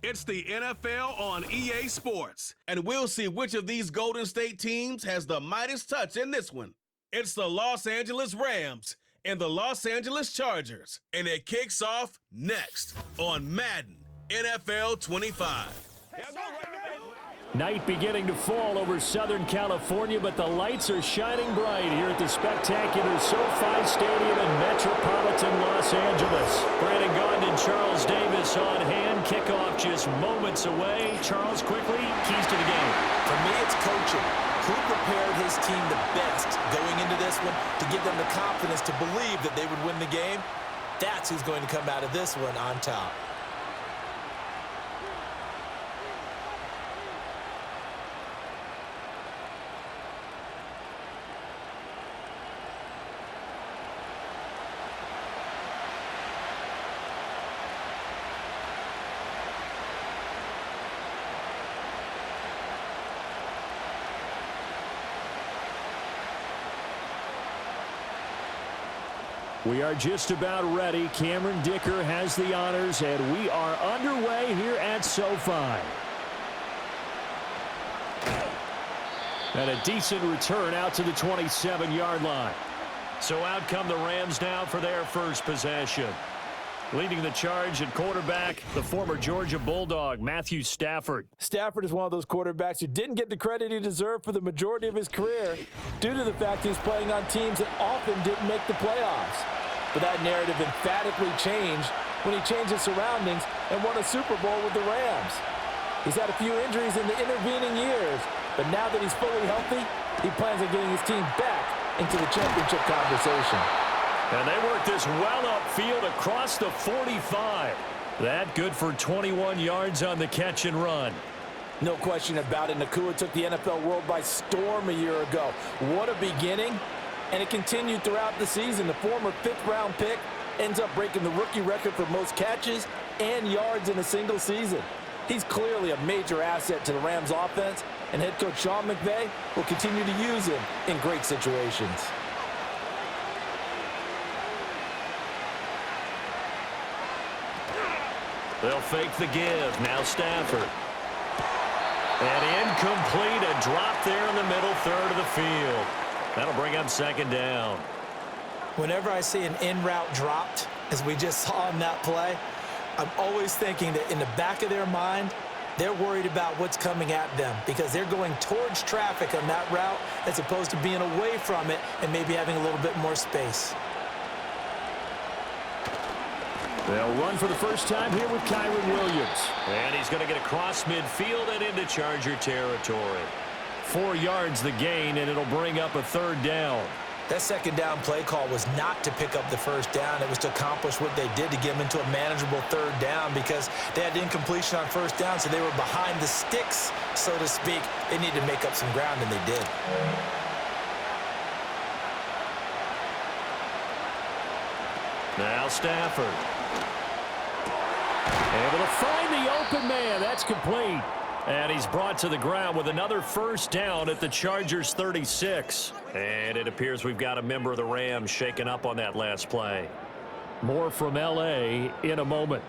It's the NFL on EA Sports, and we'll see which of these Golden State teams has the Midas touch in this one. It's the Los Angeles Rams and the Los Angeles Chargers, and it kicks off next on Madden NFL 25. Night beginning to fall over Southern California, but the lights are shining bright here at the spectacular SoFi Stadium in metropolitan Los Angeles. Brandon Gaudin and Charles Davis on hand. Kickoff just moments away. Charles, quickly, keys to the game. For me, it's coaching. Who prepared his team the best going into this one to give them the confidence to believe that they would win the game? That's who's going to come out of this one on top. We are just about ready. Cameron Dicker has the honors, and we are underway here at SoFi. And a decent return out to the 27-yard line. So out come the Rams now for their first possession. Leading the charge at quarterback, the former Georgia Bulldog, Matthew Stafford. Stafford is one of those quarterbacks who didn't get the credit he deserved for the majority of his career due to the fact he's playing on teams that often didn't make the playoffs. But that narrative emphatically changed when he changed his surroundings and won a Super Bowl with the Rams. He's had a few injuries in the intervening years, but now that he's fully healthy, he plans on getting his team back into the championship conversation. And they work this well upfield across the 45. That good for 21 yards on the catch and run. No question about it. Nacua took the NFL world by storm a year ago. What a beginning. And it continued throughout the season. The former 5th-round pick ends up breaking the rookie record for most catches and yards in a single season. He's clearly a major asset to the Rams offense, and head coach Sean McVay will continue to use him in great situations. They'll fake the give. Now Stafford. And incomplete. A drop there in the middle third of the field. That'll bring up second down. Whenever I see an in-route dropped, as we just saw in that play, I'm always thinking that in the back of their mind, they're worried about what's coming at them because they're going towards traffic on that route as opposed to being away from it and maybe having a little bit more space. They'll run for the first time here with Kyron Williams. And he's going to get across midfield and into Charger territory. 4 yards the gain, and it'll bring up a third down. That second down play call was not to pick up the first down. It was to accomplish what they did to get them into a manageable third down because they had incompletion on first down, so they were behind the sticks, so to speak. They needed to make up some ground, and they did. Now Stafford. Able to find the open man. That's complete. And he's brought to the ground with another first down at the Chargers 36. And it appears we've got a member of the Rams shaken up on that last play. More from L.A. in a moment.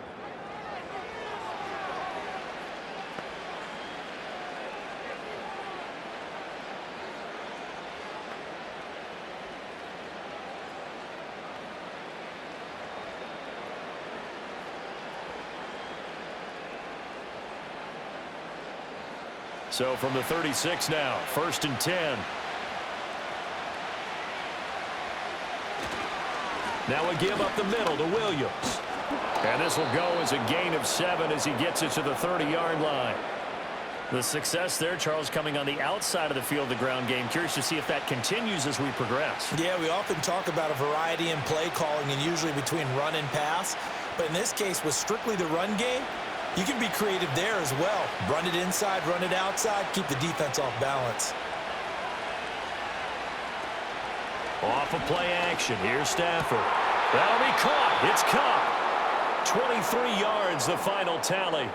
So from the 36 now, 1st and 10. Now a give up the middle to Williams. And this will go as a gain of 7 as he gets it to the 30-yard line. The success there, Charles, coming on the outside of the field, the ground game. Curious to see if that continues as we progress. Yeah, we often talk about a variety in play calling and usually between run and pass. But in this case, with strictly the run game, you can be creative there as well. Run it inside, run it outside, keep the defense off balance. Off of play action. Here's Stafford. That'll be caught. It's caught. 23 yards, the final tally.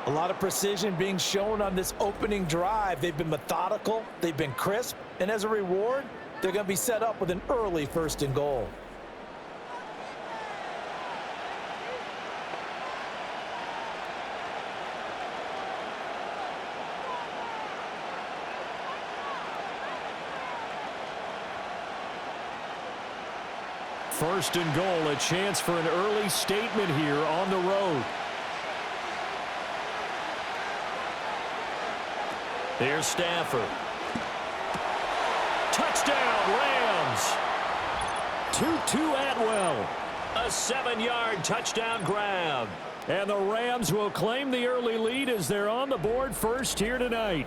A lot of precision being shown on this opening drive. They've been methodical, they've been crisp, and as a reward, they're going to be set up with an early 1st and goal. First and goal, a chance for an early statement here on the road. Here's Stafford. Touchdown, Rams. 2-2 Atwell. A 7-yard touchdown grab. And the Rams will claim the early lead as they're on the board first here tonight.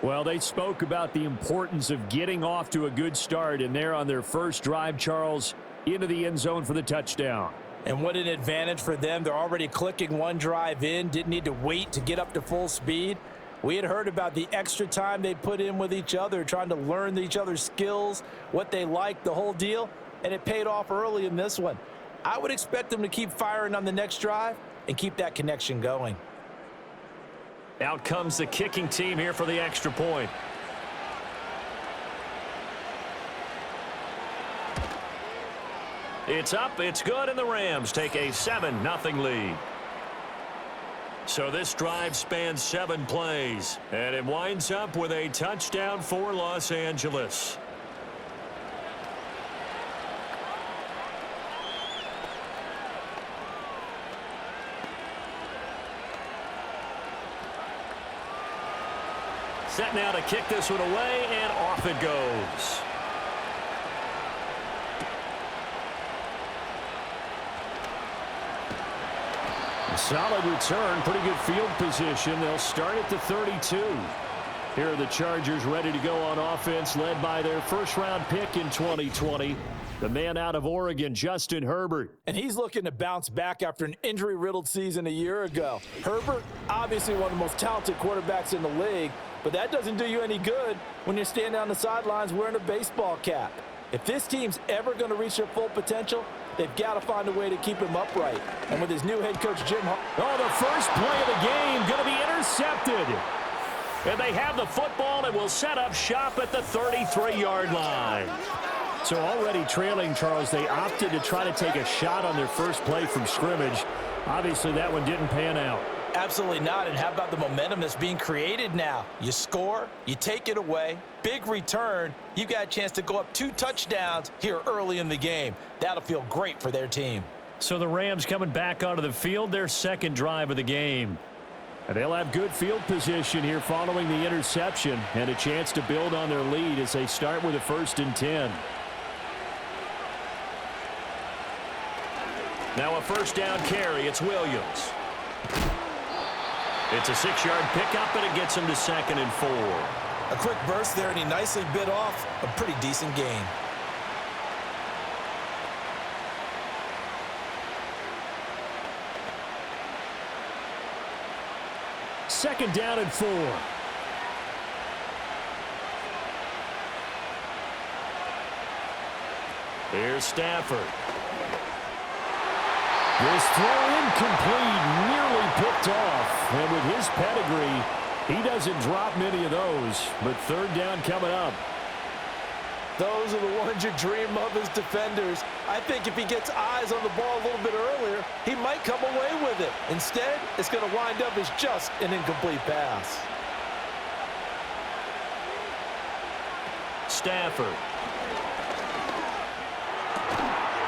Well, they spoke about the importance of getting off to a good start, and they're on their first drive, Charles, into the end zone for the touchdown. And what an advantage for them. They're already clicking one drive in, didn't need to wait to get up to full speed. We had heard about the extra time they put in with each other, trying to learn each other's skills, what they like, the whole deal, and it paid off early in this one. I would expect them to keep firing on the next drive and keep that connection going. Out comes the kicking team here for the extra point. It's up, it's good, and the Rams take a 7-0 lead. So this drive spans 7 plays, and it winds up with a touchdown for Los Angeles. Set now to kick this one away, and off it goes. A solid return, pretty good field position. They'll start at the 32. Here are the Chargers ready to go on offense, led by their first-round pick in 2020, the man out of Oregon, Justin Herbert. And he's looking to bounce back after an injury-riddled season a year ago. Herbert, obviously one of the most talented quarterbacks in the league, but that doesn't do you any good when you're standing on the sidelines wearing a baseball cap. If this team's ever going to reach their full potential, they've got to find a way to keep him upright. And with his new head coach, Jim the first play of the game going to be intercepted. And they have the football and will set up shop at the 33-yard line. So already trailing, Charles, they opted to try to take a shot on their first play from scrimmage. Obviously, that one didn't pan out. Absolutely not. And how about the momentum that's being created now? You score, you take it away, big return. You got a chance to go up 2 touchdowns here early in the game. That'll feel great for their team. So the Rams coming back onto the field, their second drive of the game. And they'll have good field position here following the interception and a chance to build on their lead as they start with a 1st and 10. Now a first down carry. It's Williams. It's a 6-yard pickup, and it gets him to 2nd and 4. A quick burst there, and he nicely bit off a pretty decent gain. Second down and 4. Here's Stafford. This throw incomplete, nearly picked off. And with his pedigree, he doesn't drop many of those. But 3rd down coming up. Those are the ones you dream of as defenders. I think if he gets eyes on the ball a little bit earlier, he might come away with it. Instead, it's going to wind up as just an incomplete pass. Stafford.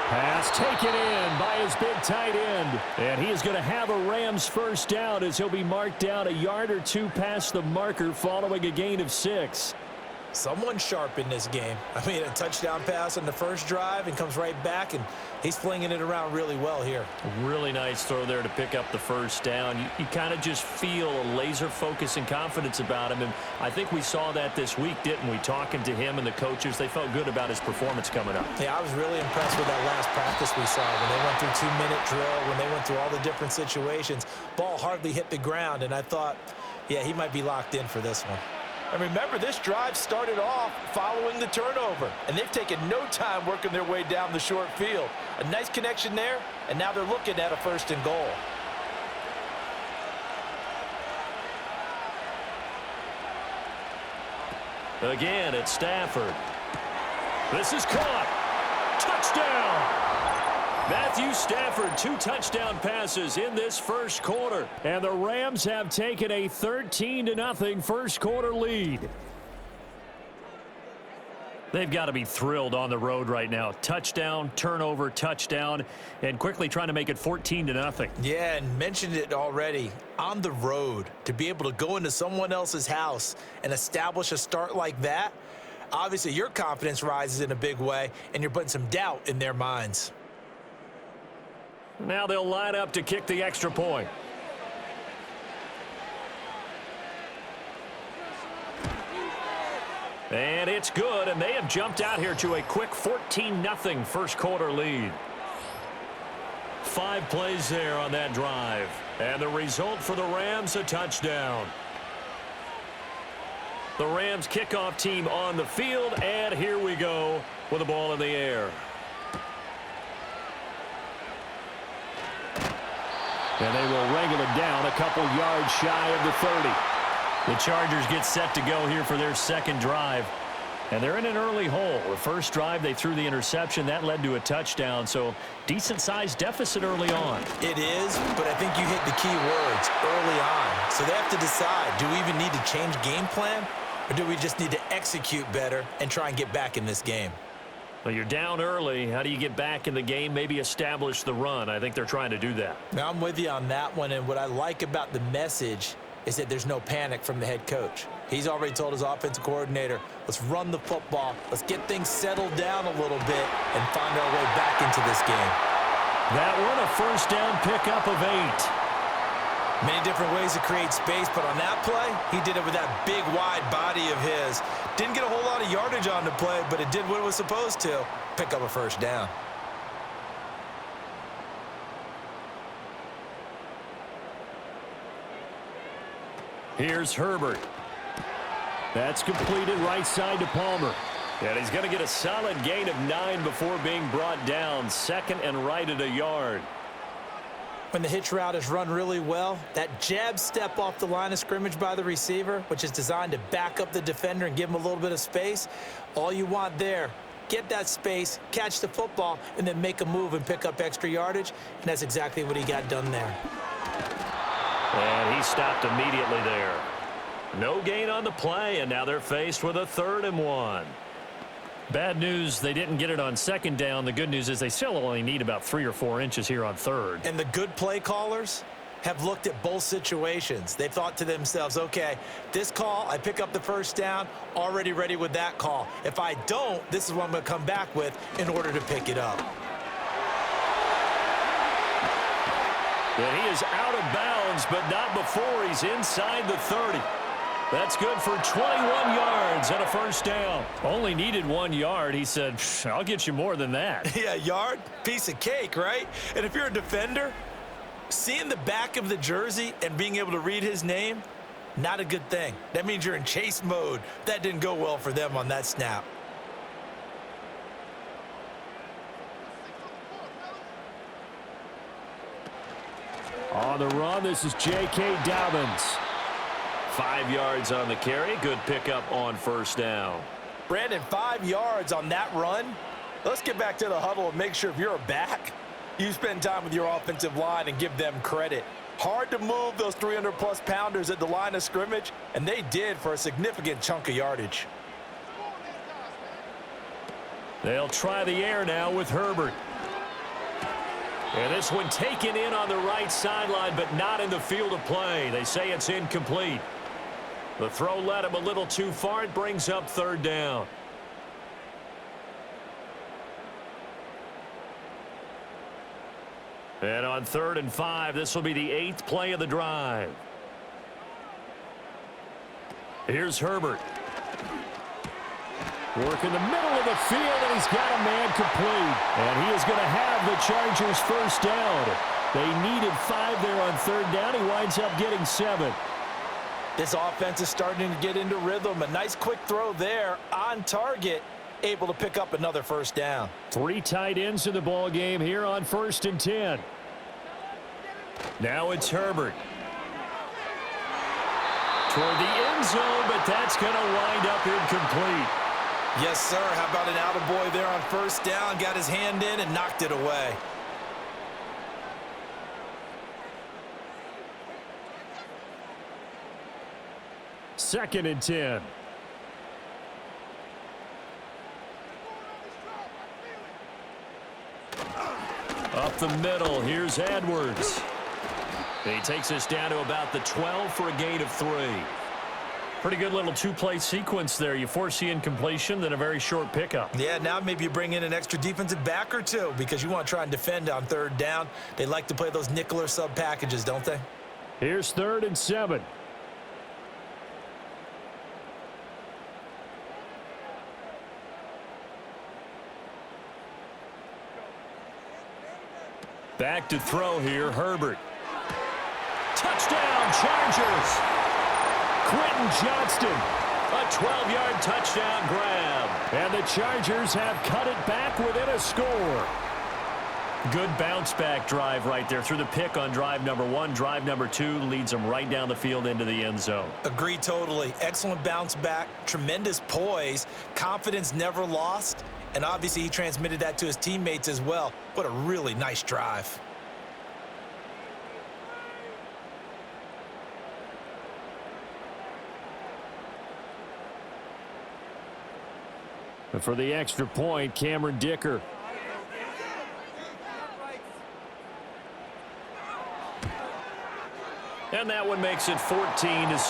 Pass taken in by his big tight end. And he is going to have a Rams first down as he'll be marked down a yard or 2 past the marker following a gain of 6. Someone sharp in this game. I mean, a touchdown pass on the first drive and comes right back, and he's flinging it around really well here. Really nice throw there to pick up the first down. You kind of just feel a laser focus and confidence about him, and I think we saw that this week, didn't we? Talking to him and the coaches, they felt good about his performance coming up. Yeah, I was really impressed with that last practice we saw when they went through 2-minute drill, when they went through all the different situations. Ball hardly hit the ground, and I thought, yeah, he might be locked in for this one. And remember, this drive started off following the turnover, and they've taken no time working their way down the short field. A nice connection there, and now they're looking at a 1st and goal. Again, it's Stafford. This is caught. Touchdown! Matthew Stafford, 2 touchdown passes in this first quarter. And the Rams have taken a 13-0 first quarter lead. They've got to be thrilled on the road right now. Touchdown, turnover, touchdown, and quickly trying to make it 14-0. Yeah, and mentioned it already. On the road, to be able to go into someone else's house and establish a start like that, obviously your confidence rises in a big way, and you're putting some doubt in their minds. Now they'll line up to kick the extra point. And it's good, and they have jumped out here to a quick 14-0 first quarter lead. 5 plays there on that drive. And the result for the Rams, a touchdown. The Rams kickoff team on the field, and here we go with the ball in the air. And they will wrangle it down a couple yards shy of the 30. The Chargers get set to go here for their second drive. And they're in an early hole. The first drive, they threw the interception. That led to a touchdown. So decent-sized deficit early on. It is, but I think you hit the key words early on. So they have to decide, do we even need to change game plan? Or do we just need to execute better and try and get back in this game? Well, you're down early. How do you get back in the game? Maybe establish the run. I think they're trying to do that. Now, I'm with you on that one. And what I like about the message is that there's no panic from the head coach. He's already told his offensive coordinator, let's run the football, let's get things settled down a little bit and find our way back into this game. That one, a first down pickup of 8. Many different ways to create space, but on that play, he did it with that big, wide body of his. Didn't get a whole lot of yardage on the play, but it did what it was supposed to, pick up a first down. Here's Herbert. That's completed right side to Palmer. And he's going to get a solid gain of 9 before being brought down. Second and right at a yard. When the hitch route is run really well, that jab step off the line of scrimmage by the receiver, which is designed to back up the defender and give him a little bit of space, all you want there, get that space, catch the football, and then make a move and pick up extra yardage. And that's exactly what he got done there. And he stopped immediately there. No gain on the play, and now they're faced with a 3rd and 1. Bad news, they didn't get it on second down. The good news is they still only need about 3 or 4 inches here on 3rd. And the good play callers have looked at both situations. They thought to themselves, okay, this call, I pick up the first down, already ready with that call. If I don't, this is what I'm going to come back with in order to pick it up. And he is out of bounds, but not before he's inside the 30. That's good for 21 yards and a first down. Only needed 1 yard. He said, I'll get you more than that. Yeah, yard, piece of cake, right? And if you're a defender, seeing the back of the jersey and being able to read his name, not a good thing. That means you're in chase mode. That didn't go well for them on that snap. On the run, this is J.K. Dobbins. 5 yards on the carry. Good pickup on first down. Brandon, 5 yards on that run. Let's get back to the huddle and make sure if you're a back, you spend time with your offensive line and give them credit. Hard to move those 300-plus pounders at the line of scrimmage, and they did for a significant chunk of yardage. They'll try the air now with Herbert. And this one taken in on the right sideline, but not in the field of play. They say it's incomplete. The throw led him a little too far. It brings up 3rd down. And on 3rd and 5, this will be the 8th play of the drive. Here's Herbert. Work in the middle of the field, and he's got a man complete. And he is going to have the Chargers first down. They needed 5 there on 3rd down. He winds up getting 7. This offense is starting to get into rhythm. A nice quick throw there on target, able to pick up another first down. 3 tight ends in the ball game here on 1st and 10. Now it's Herbert. Toward the end zone, but that's going to wind up incomplete. Yes, sir. How about an attaboy there on first down? Got his hand in and knocked it away. Second and 10. Up the middle, here's Edwards. He takes us down to about the 12 for a gain of 3. Pretty good little two-play sequence there. You force the incompletion, then a very short pickup. Yeah, now maybe you bring in an extra defensive back or two because you want to try and defend on 3rd down. They like to play those nickel or sub packages, don't they? Here's 3rd and 7. Back to throw here, Herbert. Touchdown, Chargers! Quentin Johnston, a 12-yard touchdown grab. And the Chargers have cut it back within a score. Good bounce-back drive right there through the pick on drive number 1. Drive number 2 leads them right down the field into the end zone. Agree totally. Excellent bounce back, tremendous poise, confidence never lost, and obviously he transmitted that to his teammates as well. What a really nice drive. For the extra point, Cameron Dicker. And that one makes it 14-7.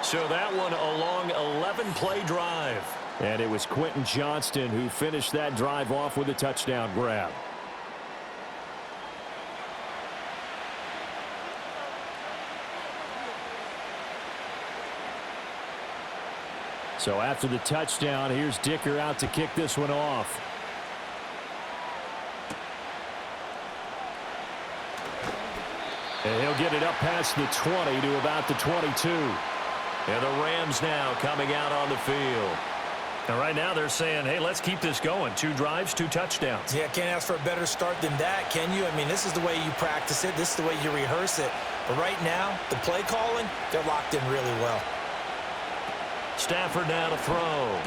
So that one a long 11-play drive. And it was Quentin Johnston who finished that drive off with a touchdown grab. So after the touchdown, here's Dicker out to kick this one off. And he'll get it up past the 20 to about the 22. And the Rams now coming out on the field. And right now they're saying, hey, let's keep this going. 2 drives, 2 touchdowns. Yeah, can't ask for a better start than that, can you? I mean, this is the way you practice it. This is the way you rehearse it. But right now, the play calling, they're locked in really well. Stafford now to throw.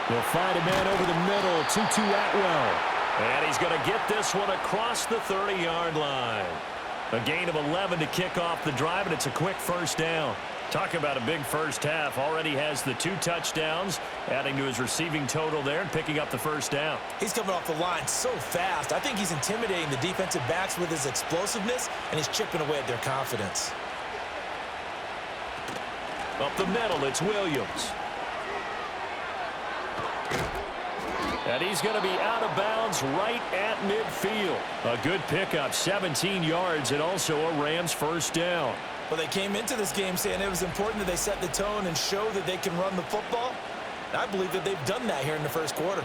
He'll find a man over the middle. 2-2 Atwell. And he's going to get this one across the 30-yard line. A gain of 11 to kick off the drive, and it's a quick first down. Talk about a big first half. Already has the 2 touchdowns, adding to his receiving total there and picking up the first down. He's coming off the line so fast. I think he's intimidating the defensive backs with his explosiveness, and he's chipping away at their confidence. Up the middle, it's Williams. And he's going to be out of bounds right at midfield. A good pickup, 17 yards, and also a Rams first down. Well, they came into this game saying it was important that they set the tone and show that they can run the football. And I believe that they've done that here in the first quarter.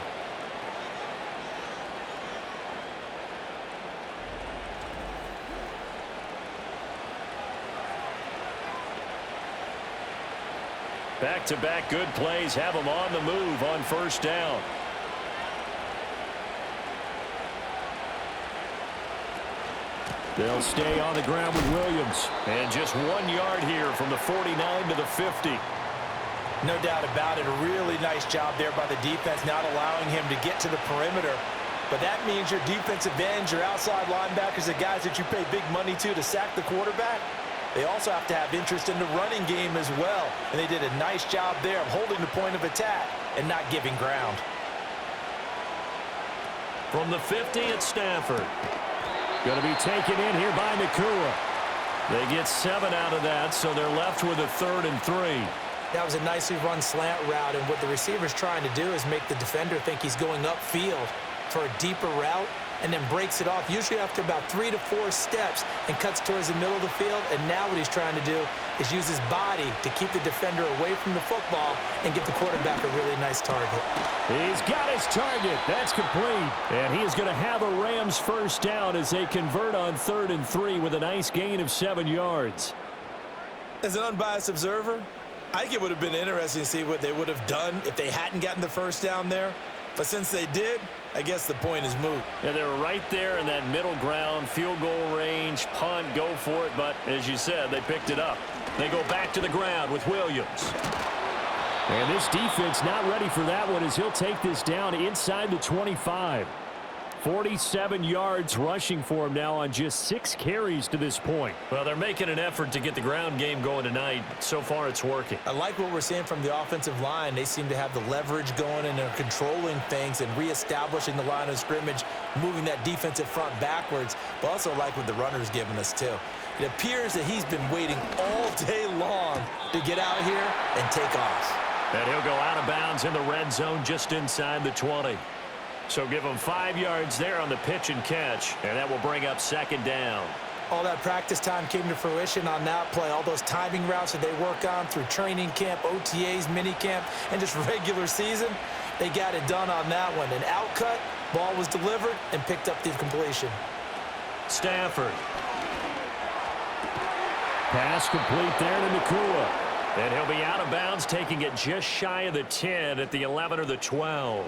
Back-to-back good plays have them on the move on first down. They'll stay on the ground with Williams. And just 1 yard here from the 49 to the 50. No doubt about it. A really nice job there by the defense, not allowing him to get to the perimeter. But that means your defensive ends, your outside linebackers, the guys that you pay big money to sack the quarterback, they also have to have interest in the running game as well. And they did a nice job there of holding the point of attack and not giving ground. From the 50, it's Stafford. Going to be taken in here by Nakua. They get 7 out of that, so they're left with a 3rd and 3. That was a nicely run slant route, and what the receiver's trying to do is make the defender think he's going upfield for a deeper route, and then breaks it off, usually after about 3 to 4 steps, and cuts towards the middle of the field. And now what he's trying to do is use his body to keep the defender away from the football and give the quarterback a really nice target. He's got his target. That's complete. And he is going to have a Rams first down as they convert on 3rd and 3 with a nice gain of 7 yards. As an unbiased observer, I think it would have been interesting to see what they would have done if they hadn't gotten the first down there. But since they did, I guess the point is moot. Yeah, they were right there in that middle ground, field goal range, punt, go for it. But as you said, they picked it up. They go back to the ground with Williams. And this defense not ready for that one as he'll take this down inside the 25. 47 yards rushing for him now on just 6 carries to this point. Well, they're making an effort to get the ground game going tonight. So far, it's working. I like what we're seeing from the offensive line. They seem to have the leverage going, and they're controlling things and reestablishing the line of scrimmage, moving that defensive front backwards. But also like what the runner's giving us, too. It appears that he's been waiting all day long to get out here and take off. And he'll go out of bounds in the red zone just inside the 20. So give him 5 yards there on the pitch and catch, and that will bring up second down. All that practice time came to fruition on that play. All those timing routes that they work on through training camp, OTAs, minicamp, and just regular season, they got it done on that one. An outcut, ball was delivered, and picked up the completion. Stafford. Pass complete there to Nakua. And he'll be out of bounds, taking it just shy of the 10 at the 11 or the 12.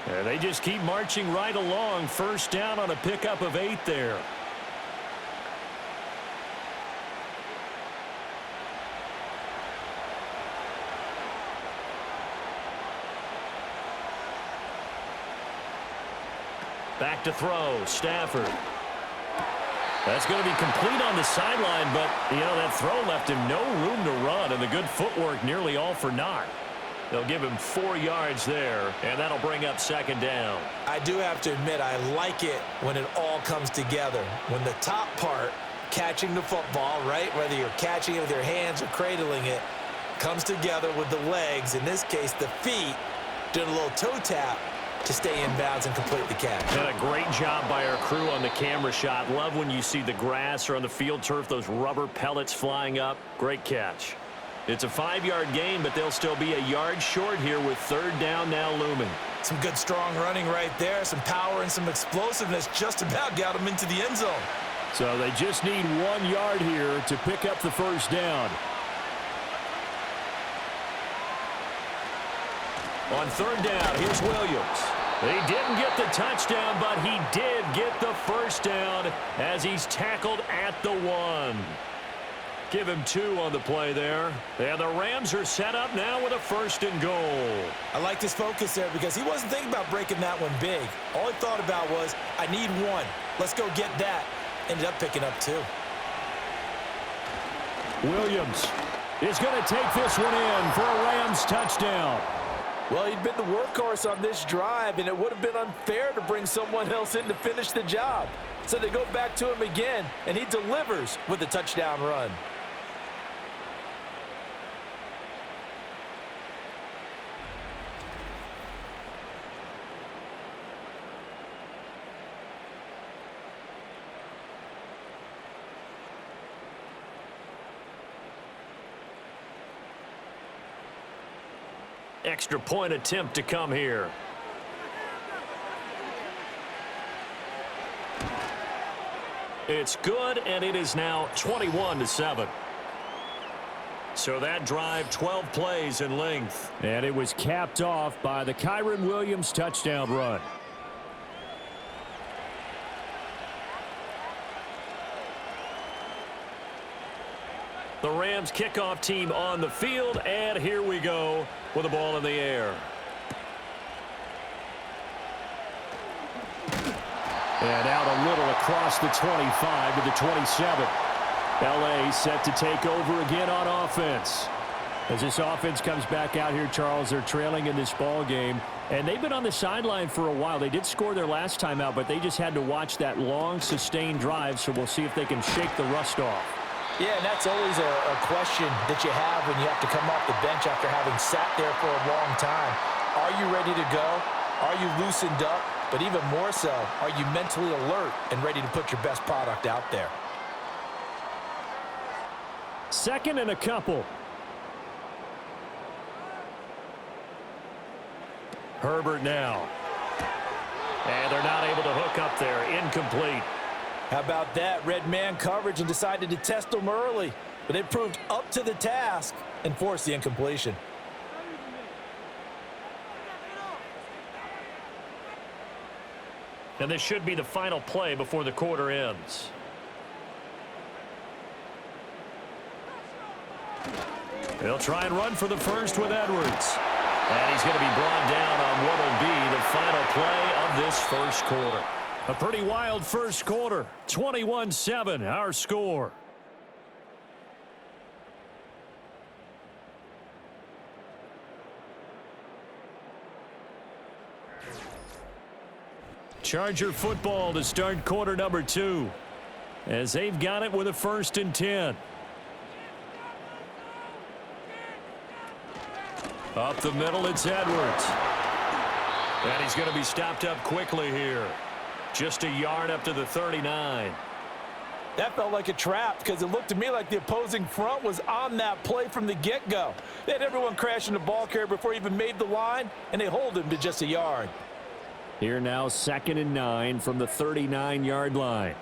And they just keep marching right along. First down on a pickup of 8 there. Back to throw, Stafford. That's going to be complete on the sideline, but, that throw left him no room to run, and the good footwork nearly all for naught. They'll give him 4 yards there, and that'll bring up second down. I do have to admit, I like it when it all comes together. When the top part, catching the football, right, whether you're catching it with your hands or cradling it, comes together with the legs, in this case the feet, doing a little toe tap to stay in bounds and complete the catch. And a great job by our crew on the camera shot. Love when you see the grass or on the field turf, those rubber pellets flying up. Great catch. It's a 5-yard gain, but they'll still be a yard short here with third down now looming. Some good strong running right there, some power and some explosiveness, just about got them into the end zone. So they just need 1 yard here to pick up the first down. On third down, here's Williams. He didn't get the touchdown, but he did get the first down as he's tackled at the 1. Give him 2 on the play there. And the Rams are set up now with a 1st and goal. I like his focus there because he wasn't thinking about breaking that one big. All he thought about was, I need 1. Let's go get that. Ended up picking up 2. Williams is going to take this one in for a Rams touchdown. Well, he'd been the workhorse on this drive, and it would have been unfair to bring someone else in to finish the job. So they go back to him again, and he delivers with a touchdown run. Extra point attempt to come here. It's good, and it is now 21-7. So that drive, 12 plays in length. And it was capped off by the Kyren Williams touchdown run. The Rams kickoff team on the field, and here we go with the ball in the air. And out a little across the 25 to the 27. LA set to take over again on offense. As this offense comes back out here, Charles, they're trailing in this ball game. And they've been on the sideline for a while. They did score their last time out, but they just had to watch that long, sustained drive. So we'll see if they can shake the rust off. Yeah, and that's always a question that you have when you have to come off the bench after having sat there for a long time. Are you ready to go? Are you loosened up? But even more so, are you mentally alert and ready to put your best product out there? Second and a couple. Herbert now. And they're not able to hook up there. Incomplete. How about that? Red man coverage and decided to test them early. But it proved up to the task and forced the incompletion. And this should be the final play before the quarter ends. They'll try and run for the first with Edwards. And he's going to be brought down on what will be the final play of this first quarter. A pretty wild first quarter. 21-7, our score. Charger football to start quarter number 2. As they've got it with a 1st and 10. Up the middle, it's Edwards. And he's going to be stopped up quickly here. Just a yard up to the 39. That felt like a trap because it looked to me like the opposing front was on that play from the get-go. They had everyone crashing the ball carrier before he even made the line, and they hold him to just a yard. Here now, 2nd and 9 from the 39-yard line.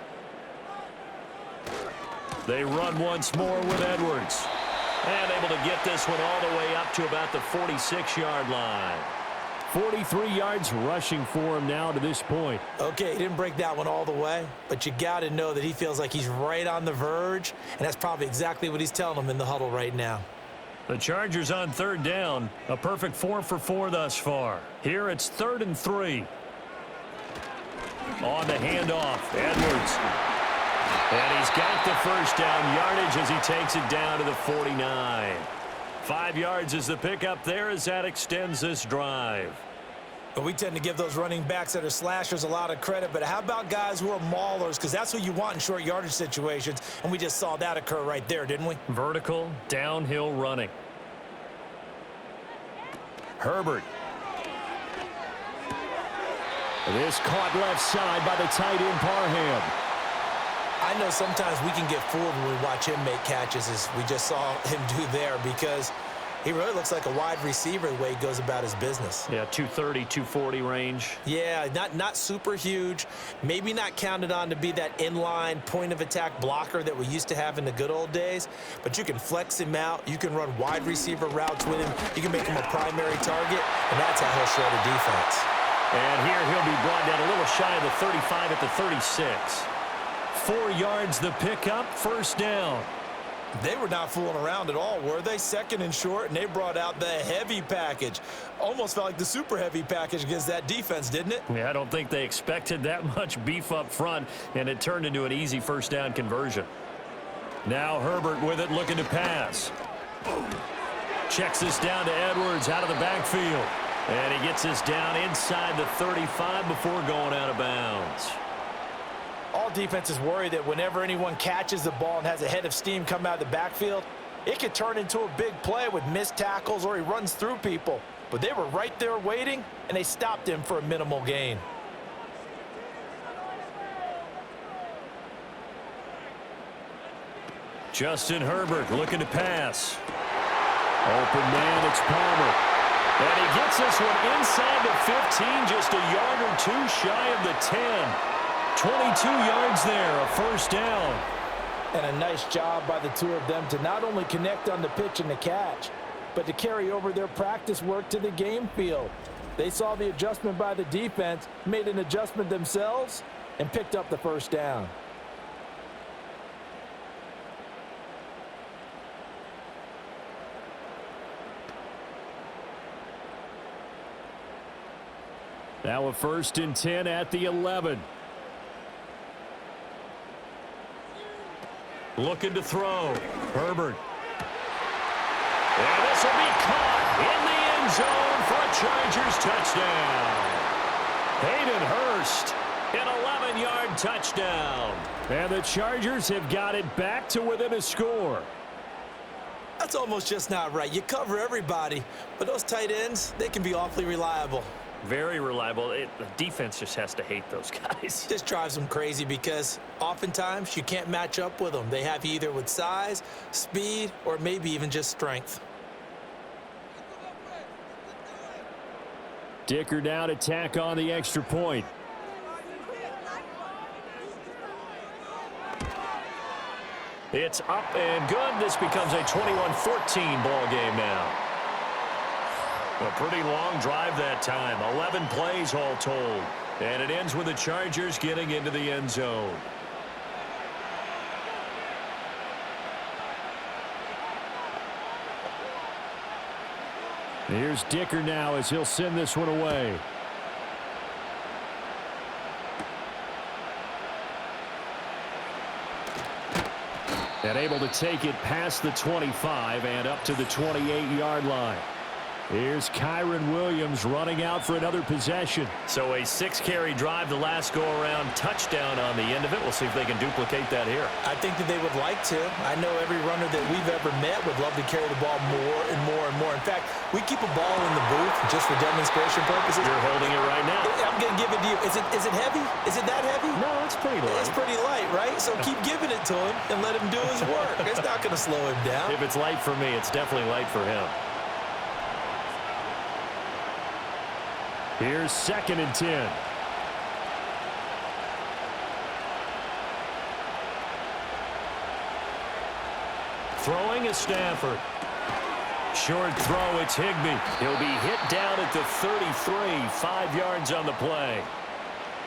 They run once more with Edwards. And able to get this one all the way up to about the 46-yard line. 43 yards rushing for him now to this point. Okay, he didn't break that one all the way, but you got to know that he feels like he's right on the verge, and that's probably exactly what he's telling them in the huddle right now. The Chargers on 3rd down, a perfect 4 for 4 thus far. Here it's 3rd and 3. On the handoff, Edwards. And he's got the first down yardage as he takes it down to the 49. 5 yards is the pickup there as that extends this drive. But we tend to give those running backs that are slashers a lot of credit, but how about guys who are maulers? Because that's what you want in short yardage situations, and we just saw that occur right there, didn't we? Vertical, downhill running. Herbert. This caught left side by the tight end Parham. I know sometimes we can get fooled when we watch him make catches, as we just saw him do there, because he really looks like a wide receiver the way he goes about his business. Yeah, 230, 240 range. Yeah, not super huge. Maybe not counted on to be that inline point-of-attack blocker that we used to have in the good old days, but you can flex him out. You can run wide receiver routes with him. You can make him a primary target, and that's how he'll shred a defense. And here he'll be brought down a little shy of the 35 at the 36. 4 yards the pickup, 1st down. They were not fooling around at all, were they? 2nd and short, and they brought out the heavy package. Almost felt like the super heavy package against that defense, didn't it? Yeah, I don't think they expected that much beef up front, and it turned into an easy 1st down conversion. Now Herbert with it, looking to pass. Checks this down to Edwards out of the backfield. And he gets this down inside the 35 before going out of bounds. All defenses worry that whenever anyone catches the ball and has a head of steam come out of the backfield, it could turn into a big play with missed tackles or he runs through people. But they were right there waiting, and they stopped him for a minimal gain. Justin Herbert looking to pass. Open man, it's Palmer. And he gets this one inside the 15, just a yard or 2 shy of the 10. 22 yards there, a 1st down. And a nice job by the two of them to not only connect on the pitch and the catch, but to carry over their practice work to the game field. They saw the adjustment by the defense, made an adjustment themselves, and picked up the 1st down. Now a 1st and 10 at the 11. Looking to throw. Herbert. And this will be caught in the end zone for a Chargers touchdown. Hayden Hurst, an 11-yard touchdown. And the Chargers have got it back to within a score. That's almost just not right. You cover everybody, but those tight ends, they can be awfully reliable. Very reliable. The defense just has to hate those guys. This drives them crazy because oftentimes you can't match up with them. They have you either with size, speed, or maybe even just strength. Dicker down to tack on the extra point. It's up and good. This becomes a 21-14 ball game now. A pretty long drive that time. 11 plays all told. And it ends with the Chargers getting into the end zone. Here's Dicker now as he'll send this one away. And able to take it past the 25 and up to the 28-yard line. Here's Kyron Williams running out for another possession. So a 6-carry drive the last go-around, touchdown on the end of it. We'll see if they can duplicate that here. I think that they would like to. I know every runner that we've ever met would love to carry the ball more and more and more. In fact, we keep a ball in the booth just for demonstration purposes. You're holding it right now. I'm going to give it to you. Is it heavy? Is it that heavy? No, it's pretty light. It's pretty light, right? So keep giving it to him and let him do his work. It's not going to slow him down. If it's light for me, it's definitely light for him. Here's 2nd and 10. Throwing is Stafford. Short throw, it's Higbee. He'll be hit down at the 33, 5 yards on the play.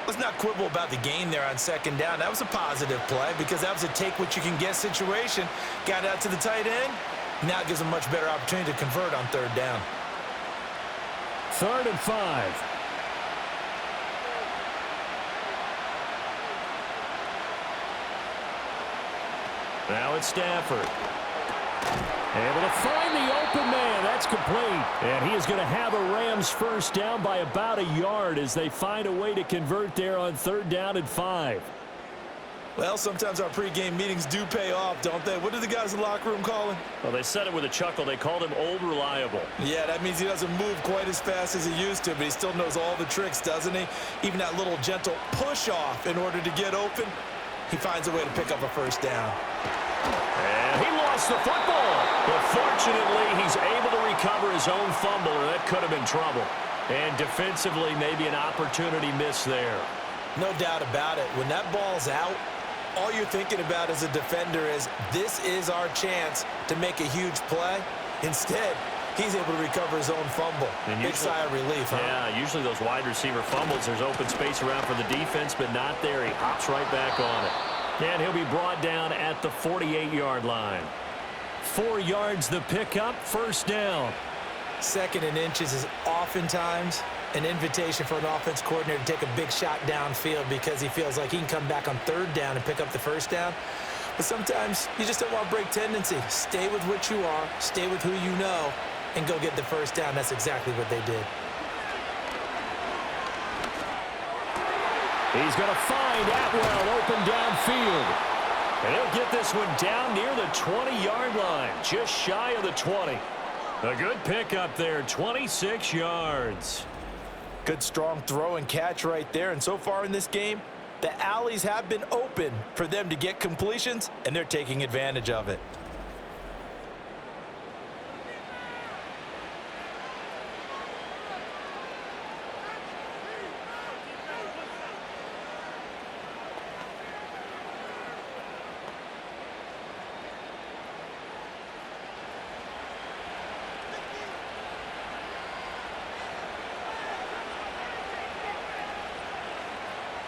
Let's not quibble about the gain there on 2nd down. That was a positive play because that was a take-what-you-can-get situation. Got out to the tight end. Now it gives them a much better opportunity to convert on 3rd down. 3rd and 5. Now it's Stafford. Able to find the open man. That's complete. And he is going to have a Rams first down by about a yard as they find a way to convert there on 3rd down and 5. Well, sometimes our pregame meetings do pay off, don't they? What do the guys in the locker room call him? Well, they said it with a chuckle. They called him Old Reliable. Yeah, that means he doesn't move quite as fast as he used to, but he still knows all the tricks, doesn't he? Even that little gentle push-off in order to get open, he finds a way to pick up a first down. And he lost the football. But fortunately, he's able to recover his own fumble, or that could have been trouble. And defensively, maybe an opportunity missed there. No doubt about it. When that ball's out, all you're thinking about as a defender is, this is our chance to make a huge play. Instead, he's able to recover his own fumble. Big sigh of relief, huh? Yeah, usually those wide receiver fumbles, there's open space around for the defense, but not there. He hops right back on it. And he'll be brought down at the 48-yard line. 4 yards the pickup, first down. 2nd and inches is oftentimes an invitation for an offense coordinator to take a big shot downfield because he feels like he can come back on 3rd down and pick up the first down. But sometimes you just don't want to break tendency. Stay with what you are, stay with who you know, and go get the first down. That's exactly what they did. He's going to find Atwell open downfield. And he'll get this one down near the 20-yard line, just shy of the 20. A good pickup there, 26 yards. Good strong throw and catch right there. And so far in this game, the alleys have been open for them to get completions, and they're taking advantage of it.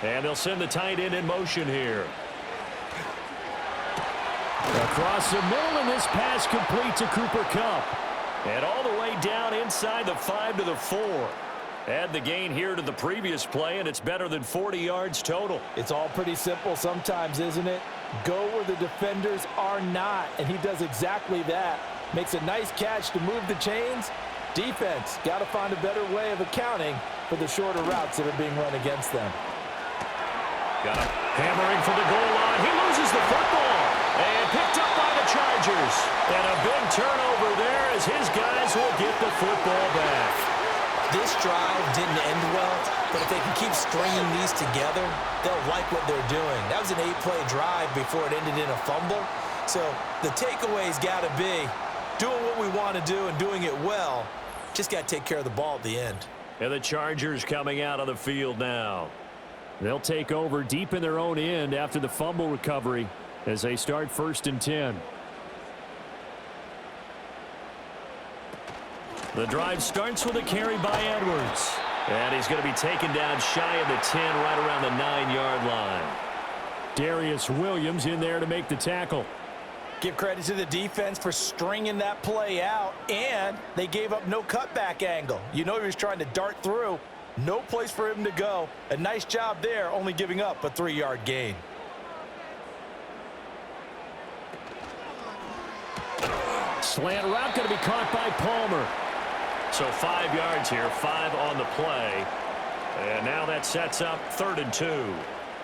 And they'll send the tight end in motion here. Across the middle, and this pass complete to Cooper Kupp. And all the way down inside the 5 to the 4. Add the gain here to the previous play, and it's better than 40 yards total. It's all pretty simple sometimes, isn't it? Go where the defenders are not, and he does exactly that. Makes a nice catch to move the chains. Defense, got to find a better way of accounting for the shorter routes that are being run against them. Got him. Hammering for the goal line. He loses the football. And picked up by the Chargers. And a big turnover there as his guys will get the football back. This drive didn't end well, but if they can keep stringing these together, they'll like what they're doing. That was an 8-play drive before it ended in a fumble. So the takeaway's got to be doing what we want to do and doing it well. Just got to take care of the ball at the end. And the Chargers coming out on the field now. They'll take over deep in their own end after the fumble recovery as they start 1st and 10. The drive starts with a carry by Edwards. And he's going to be taken down shy of the 10, right around the 9-yard line. Darius Williams in there to make the tackle. Give credit to the defense for stringing that play out, and they gave up no cutback angle. You know he was trying to dart through. No place for him to go. A nice job there, only giving up a 3-yard gain. Slant route going to be caught by Palmer. So 5 yards here, 5 on the play. And now that sets up 3rd and 2.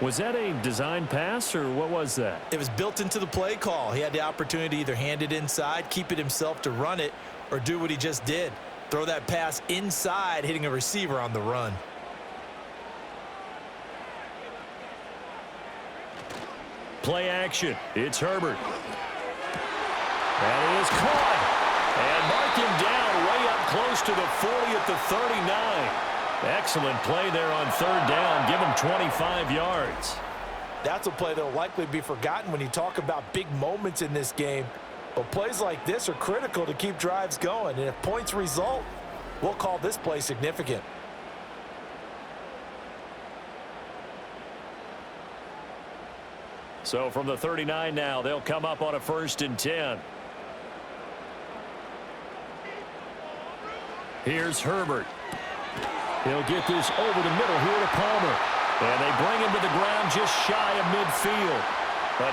Was that a design pass, or what was that? It was built into the play call. He had the opportunity to either hand it inside, keep it himself to run it, or do what he just did. Throw that pass inside, hitting a receiver on the run. Play action. It's Herbert. That is caught. And mark him down way up close to the 40 at the 39. Excellent play there on 3rd down. Give him 25 yards. That's a play that will likely be forgotten when you talk about big moments in this game. But plays like this are critical to keep drives going. And if points result, we'll call this play significant. So from the 39 now, they'll come up on a 1st and 10. Here's Herbert. He'll get this over the middle here to Palmer. And they bring him to the ground just shy of midfield.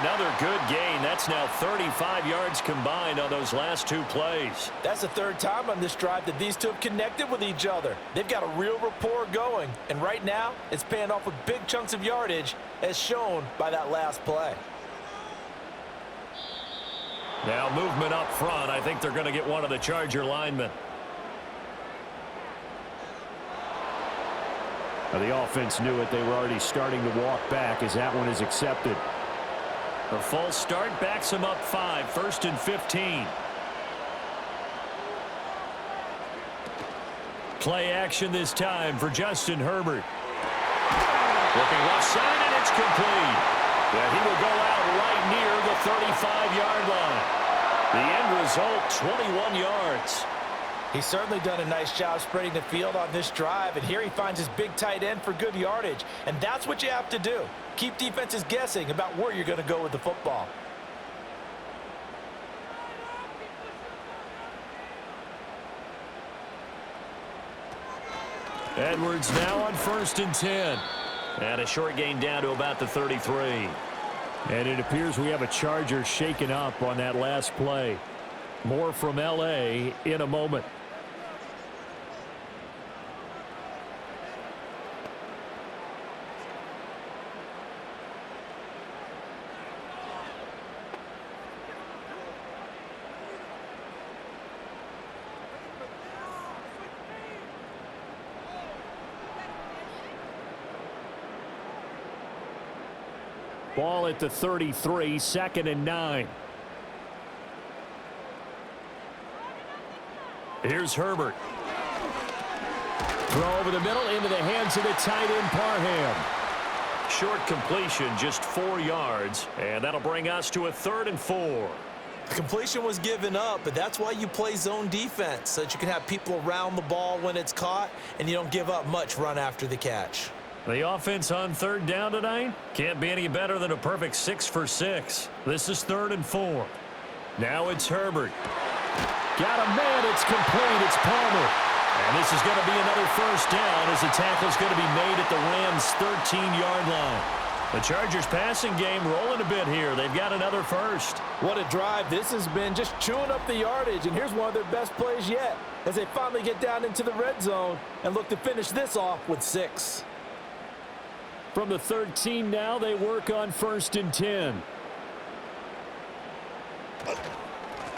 Another good gain. That's now 35 yards combined on those last 2 plays. That's the 3rd time on this drive that these two have connected with each other. They've got a real rapport going. And right now, it's paying off with big chunks of yardage, as shown by that last play. Now movement up front. I think they're going to get one of the Charger linemen. Now the offense knew it. They were already starting to walk back as that one is accepted. A false start backs him up 5. 1st and 15. Play action this time for Justin Herbert. Looking left side, and it's complete. Yeah, he will go out right near the 35-yard line. The end result, 21 yards. He's certainly done a nice job spreading the field on this drive, and here he finds his big tight end for good yardage. And that's what you have to do. Keep defenses guessing about where you're going to go with the football. Edwards now on 1st and 10. And a short gain down to about the 33. And it appears we have a Charger shaken up on that last play. More from L.A. in a moment. Ball at the 33, 2nd and 9. Here's Herbert. Throw over the middle into the hands of the tight end Parham. Short completion, just 4 yards, and that'll bring us to a 3rd and 4. The completion was given up, but that's why you play zone defense, so that you can have people around the ball when it's caught, and you don't give up much run after the catch. The offense on 3rd down tonight can't be any better than a perfect 6 for 6. This is 3rd and 4. Now it's Herbert. Got a man. It's complete. It's Palmer. And this is going to be another 1st down as the tackle's going to be made at the Rams' 13-yard line. The Chargers passing game rolling a bit here. They've got another 1st. What a drive this has been, just chewing up the yardage. And here's one of their best plays yet as they finally get down into the red zone and look to finish this off with 6. From the 13 now, they work on 1st and 10.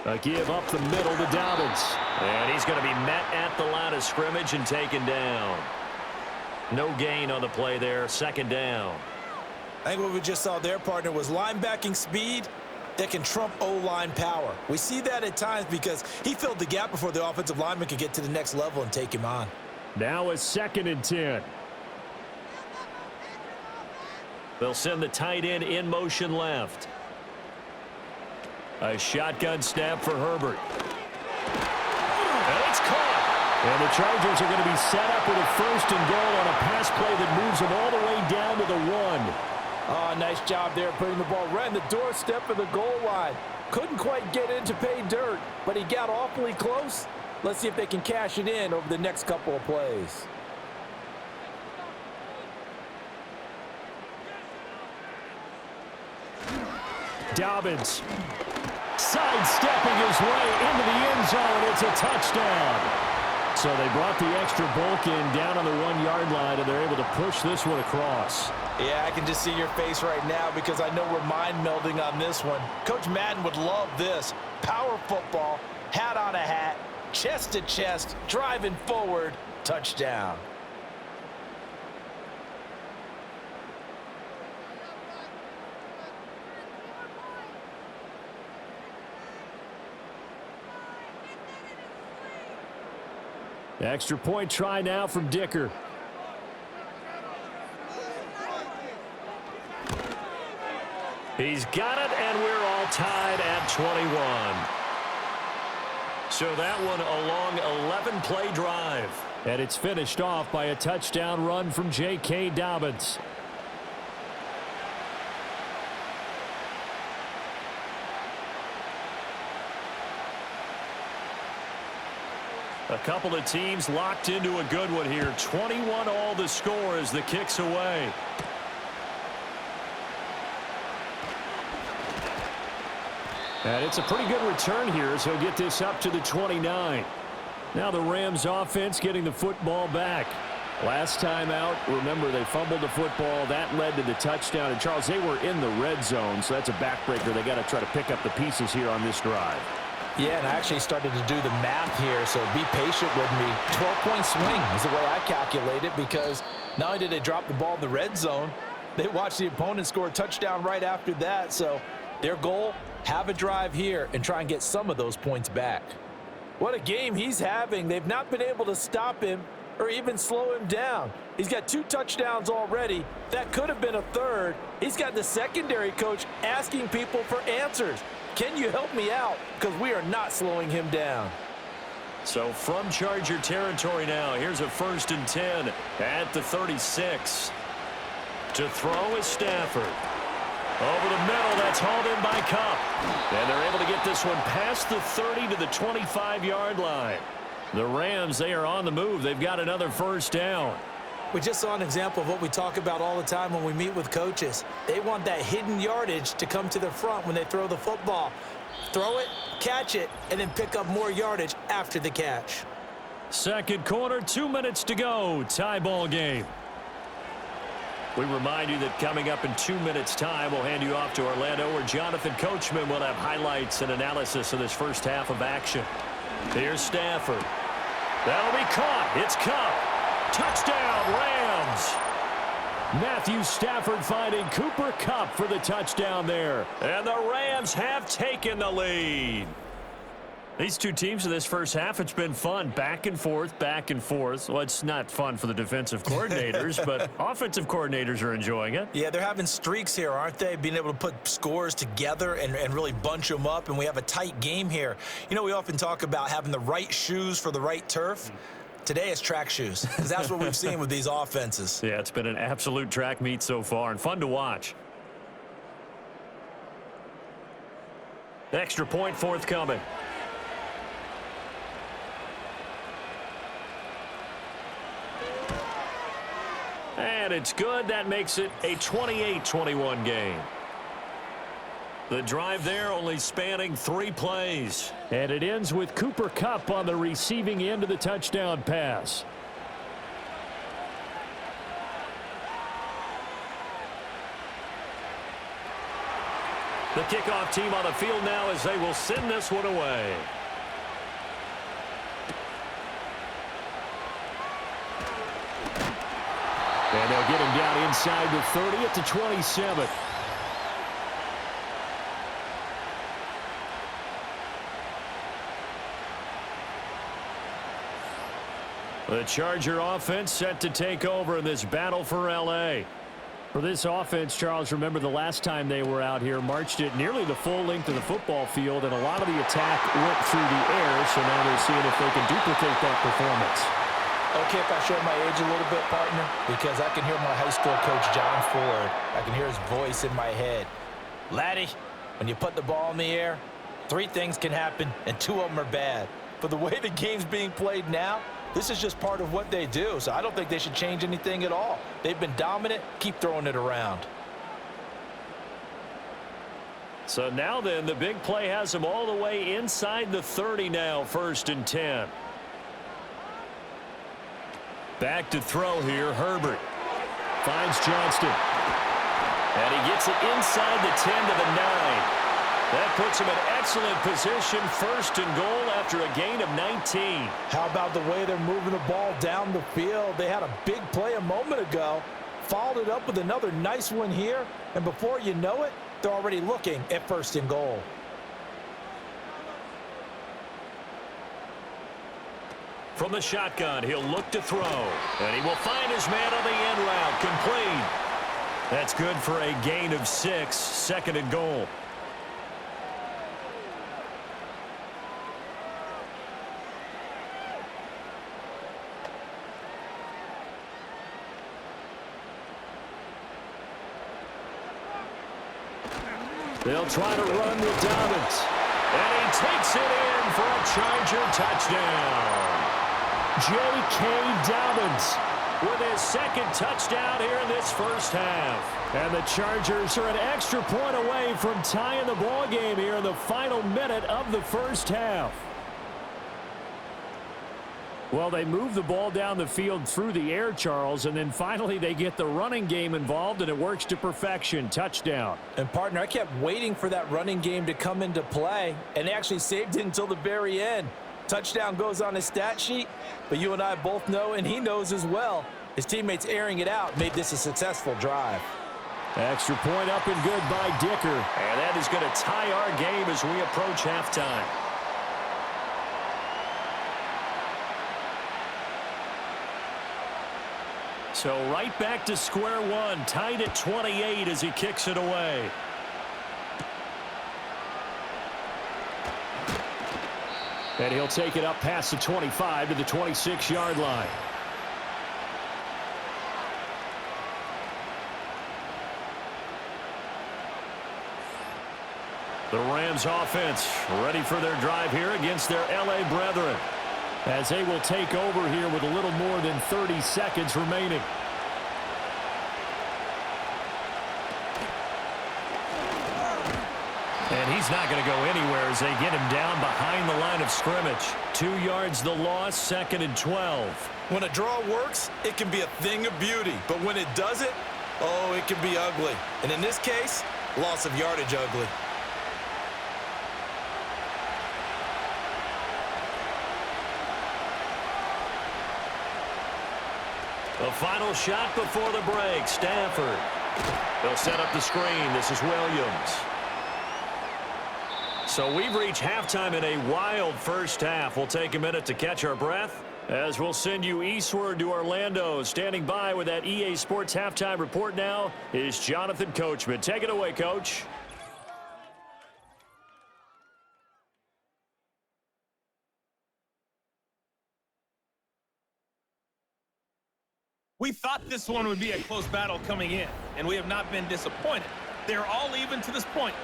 A give up the middle to Dobbins. And he's going to be met at the line of scrimmage and taken down. No gain on the play there, 2nd down. I think what we just saw there, partner, was linebacking speed that can trump O-line power. We see that at times because he filled the gap before the offensive lineman could get to the next level and take him on. Now a 2nd and 10. They'll send the tight end in motion left. A shotgun snap for Herbert. And it's caught. And the Chargers are going to be set up with a 1st and goal on a pass play that moves them all the way down to the 1. Oh, nice job there putting the ball right in the doorstep of the goal line. Couldn't quite get in to pay dirt, but he got awfully close. Let's see if they can cash it in over the next couple of plays. Dobbins sidestepping his way into the end zone. It's a touchdown. So they brought the extra bulk in down on the 1-yard line, and they're able to push this one across. Yeah, I can just see your face right now because I know we're mind melding on this one. Coach Madden would love this. Power football, hat on a hat, chest to chest, driving forward, touchdown. Extra point try now from Dicker. He's got it, and we're all tied at 21. So that one a long 11-play drive. And it's finished off by a touchdown run from J.K. Dobbins. A couple of teams locked into a good one here. 21 all the score as the kick's away. And it's a pretty good return here, so he'll get this up to the 29. Now the Rams offense getting the football back. Last time out, remember they fumbled the football. That led to the touchdown. And Charles, they were in the red zone, so that's a backbreaker. They got to try to pick up the pieces here on this drive. Yeah, and I actually started to do the math here, so be patient with me. 12-point swing is the way I calculate it because not only did they drop the ball in the red zone, they watched the opponent score a touchdown right after that. So their goal, have a drive here and try and get some of those points back. What a game he's having. They've not been able to stop him or even slow him down. He's got 2 touchdowns already. That could have been a third. He's got the secondary coach asking people for answers. Can you help me out? Because we are not slowing him down. So from Charger territory now, here's a 1st and 10 at the 36. To throw is Stafford. Over the middle, that's hauled in by Cup. And they're able to get this one past the 30 to the 25-yard line. The Rams, they are on the move. They've got another 1st down. We just saw an example of what we talk about all the time when we meet with coaches. They want that hidden yardage to come to the front when they throw the football. Throw it, catch it, and then pick up more yardage after the catch. Second quarter, 2 minutes to go. Tie ball game. We remind you that coming up in 2 minutes' time, we'll hand you off to Orlando, where Jonathan Coachman will have highlights and analysis of this first half of action. Here's Stafford. That'll be caught. It's Cup. Touchdown, Rams. Matthew Stafford finding Cooper Kupp for the touchdown there. And the Rams have taken the lead. These two teams in this first half, it's been fun. Back and forth, back and forth. Well, it's not fun for the defensive coordinators, but offensive coordinators are enjoying it. Yeah, they're having streaks here, aren't they? Being able to put scores together and really bunch them up, and we have a tight game here. You know, we often talk about having the right shoes for the right turf. Today it's track shoes, because that's what we've seen with these offenses. Yeah, it's been an absolute track meet so far, and fun to watch. Extra point forthcoming. And it's good. That makes it a 28-21 game. The drive there only spanning 3 plays. And it ends with Cooper Kupp on the receiving end of the touchdown pass. The kickoff team on the field now as they will send this one away. And they'll get him down inside the 30 at the 27. The Charger offense set to take over in this battle for L.A. For this offense, Charles, remember the last time they were out here, marched it nearly the full length of the football field, and a lot of the attack went through the air, so now they're seeing if they can duplicate that performance. Okay, if I show my age a little bit, partner, because I can hear my high school coach, John Ford. I can hear his voice in my head. Laddie, when you put the ball in the air, 3 things can happen, and 2 of them are bad. But the way the game's being played now, this is just part of what they do, so I don't think they should change anything at all. They've been dominant. Keep throwing it around. So now then, the big play has them all the way inside the 30 now, 1st and 10. Back to throw here, Herbert. Finds Johnston. And he gets it inside the 10 to the 9. That puts him in excellent position, 1st and goal after a gain of 19. How about the way they're moving the ball down the field? They had a big play a moment ago, followed it up with another nice one here, and before you know it, they're already looking at 1st and goal. From the shotgun, he'll look to throw. And he will find his man on the end route, complete. That's good for a gain of 6, 2nd and goal. They'll try to run with Dobbins. And he takes it in for a Charger touchdown. J.K. Dobbins with his 2nd touchdown here in this 1st half. And the Chargers are an extra point away from tying the ball game here in the final minute of the 1st half. Well, they move the ball down the field through the air, Charles, and then finally they get the running game involved, and it works to perfection. Touchdown. And, partner, I kept waiting for that running game to come into play, and they actually saved it until the very end. Touchdown goes on his stat sheet, but you and I both know, and he knows as well, his teammates airing it out made this a successful drive. Extra point up and good by Dicker. And that is going to tie our game as we approach halftime. So right back to square one, tied at 28 as he kicks it away. And he'll take it up past the 25 to the 26-yard line. The Rams offense ready for their drive here against their L.A. brethren, as they will take over here with a little more than 30 seconds remaining. And he's not going to go anywhere as they get him down behind the line of scrimmage. 2 yards the loss, 2nd and 12. When a draw works, it can be a thing of beauty. But when it doesn't, oh, it can be ugly. And in this case, loss of yardage ugly. The final shot before the break, Stafford. They'll set up the screen. This is Williams. So we've reached halftime in a wild 1st half. We'll take a minute to catch our breath as we'll send you eastward to Orlando. Standing by with that EA Sports halftime report now is Jonathan Coachman. Take it away, Coach. We thought this one would be a close battle coming in, and we have not been disappointed. They're all even to this point.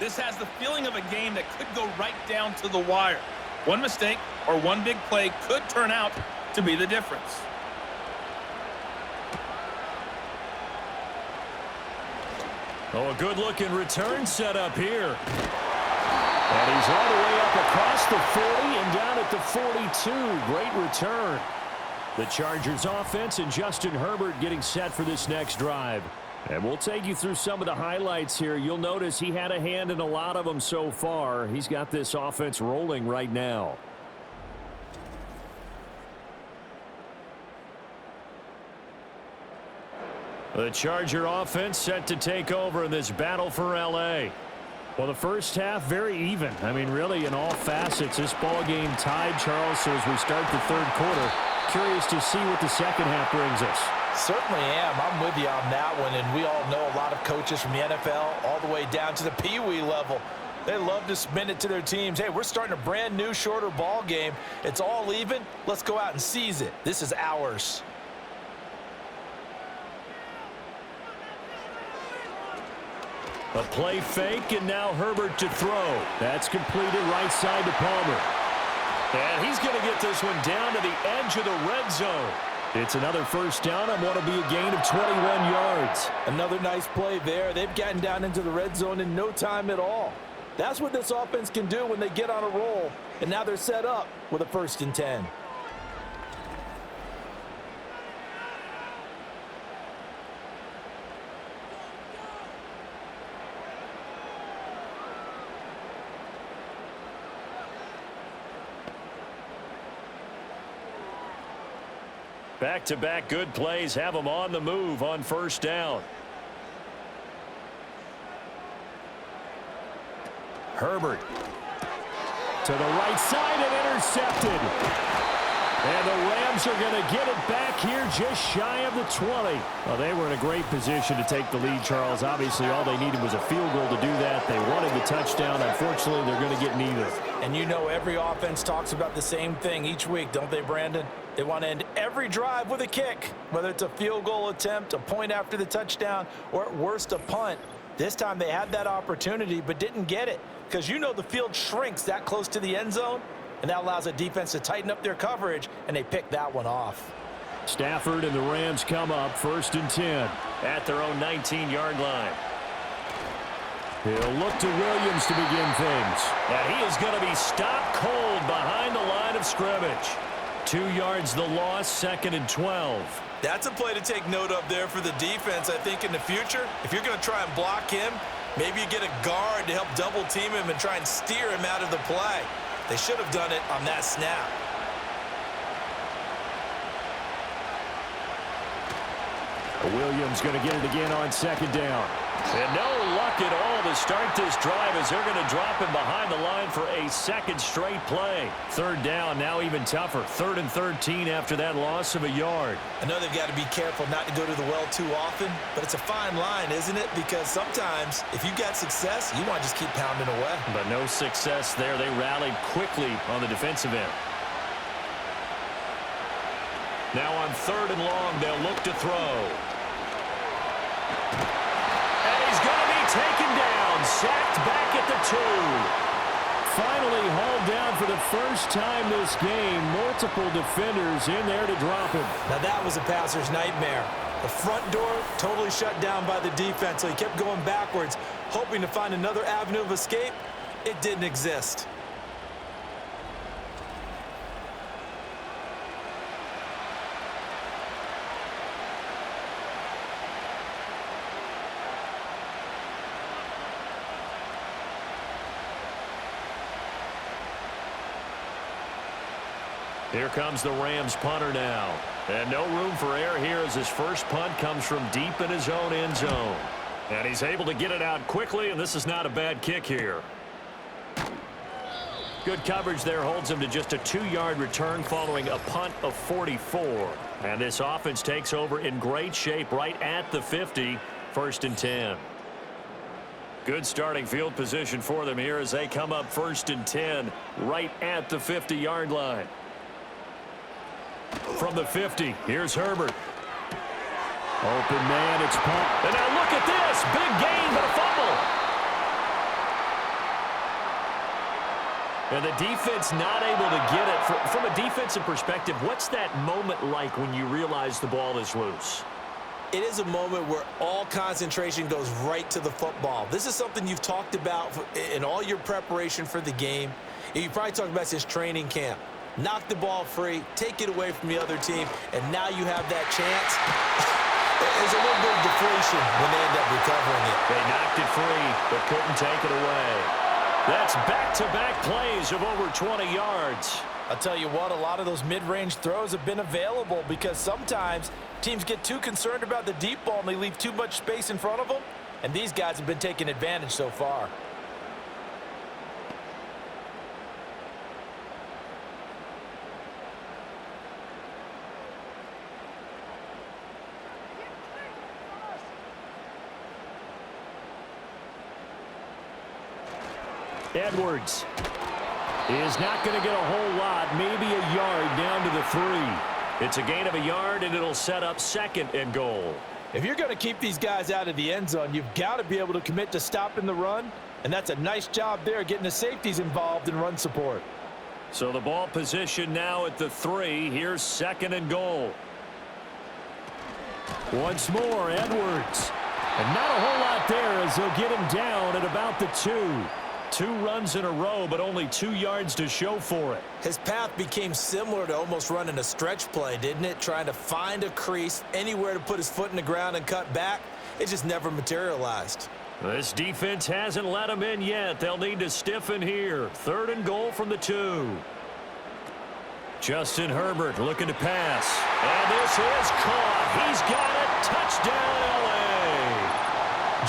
This has the feeling of a game that could go right down to the wire. One mistake or one big play could turn out to be the difference. Oh, a good-looking return set up here. And he's all the way up across the 40 and down at the 42. Great return. The Chargers offense and Justin Herbert getting set for this next drive. And we'll take you through some of the highlights here. You'll notice he had a hand in a lot of them so far. He's got this offense rolling right now. The Charger offense set to take over in this battle for L.A. Well, the 1st half, very even. I mean, really, in all facets, this ball game tied, Charles. So as we start the 3rd quarter, curious to see what the 2nd half brings us. Certainly am. I'm with you on that one, and we all know a lot of coaches from the NFL all the way down to the Pee Wee level. They love to spin it to their teams. Hey, we're starting a brand new, shorter ball game. It's all even. Let's go out and seize it. This is ours. A play fake, and now Herbert to throw. That's completed right side to Palmer. And he's going to get this one down to the edge of the red zone. It's another first down on what will be a gain of 21 yards. Another nice play there. They've gotten down into the red zone in no time at all. That's what this offense can do when they get on a roll. And now they're set up with a 1st and 10. Back-to-back good plays have them on the move on first down. Herbert to the right side and intercepted. And the Rams are going to get it back here just shy of the 20. Well, they were in a great position to take the lead, Charles. Obviously, all they needed was a field goal to do that. They wanted the touchdown. Unfortunately, they're going to get neither. And you know every offense talks about the same thing each week, don't they, Brandon? They want to end every drive with a kick, whether it's a field goal attempt, a point after the touchdown, or at worst a punt. This time they had that opportunity but didn't get it because you know the field shrinks that close to the end zone, and that allows a defense to tighten up their coverage, and they pick that one off. Stafford and the Rams come up 1st and 10. At their own 19-yard line. He'll look to Williams to begin things. And he is going to be stopped cold behind the line of scrimmage. 2 yards the loss, 2nd and 12. That's a play to take note of there for the defense, I think, in the future. If you're going to try and block him, maybe you get a guard to help double-team him and try and steer him out of the play. They should have done it on that snap. Williams going to get it again on 2nd down. And no luck at all to start this drive as they're going to drop him behind the line for a 2nd straight play. 3rd down, now even tougher. 3rd and 13 after that loss of a yard. I know they've got to be careful not to go to the well too often, but it's a fine line, isn't it? Because sometimes if you've got success, you want to just keep pounding away. But no success there. They rallied quickly on the defensive end. Now on 3rd and long, they'll look to throw. Taken down, sacked back at the 2. Finally hauled down for the first time this game. Multiple defenders in there to drop him. Now that was a passer's nightmare. The front door totally shut down by the defense, so he kept going backwards, hoping to find another avenue of escape. It didn't exist. Here comes the Rams punter now. And no room for error here as his first punt comes from deep in his own end zone. And he's able to get it out quickly, and this is not a bad kick here. Good coverage there holds him to just a 2-yard return following a punt of 44. And this offense takes over in great shape right at the 50, 1st and 10. Good starting field position for them here as they come up 1st and 10 right at the 50-yard line. From the 50, here's Herbert. Open man, it's pumped. And now look at this. Big gain, but a fumble. And the defense not able to get it. From a defensive perspective, what's that moment like when you realize the ball is loose? It is a moment where all concentration goes right to the football. This is something you've talked about in all your preparation for the game. You probably talked about this training camp. Knock the ball free, take it away from the other team, and now you have that chance. There's a little bit of deflation when they end up recovering it. They knocked it free, but couldn't take it away. That's back-to-back plays of over 20 yards. I'll tell you what, a lot of those mid-range throws have been available because sometimes teams get too concerned about the deep ball and they leave too much space in front of them, and these guys have been taking advantage so far. Edwards is not going to get a whole lot, maybe a yard down to the 3. It's a gain of a yard, and it'll set up 2nd and goal. If you're going to keep these guys out of the end zone, you've got to be able to commit to stopping the run, and that's a nice job there, getting the safeties involved in run support. So the ball position now at the 3. Here's 2nd and goal. Once more, Edwards. And not a whole lot there as they'll get him down at about the 2. 2 runs in a row, but only 2 yards to show for it. His path became similar to almost running a stretch play, didn't it? Trying to find a crease, anywhere to put his foot in the ground and cut back. It just never materialized. This defense hasn't let him in yet. They'll need to stiffen here. 3rd and goal from the 2. Justin Herbert looking to pass. And this is caught. He's got it. Touchdown, L.A.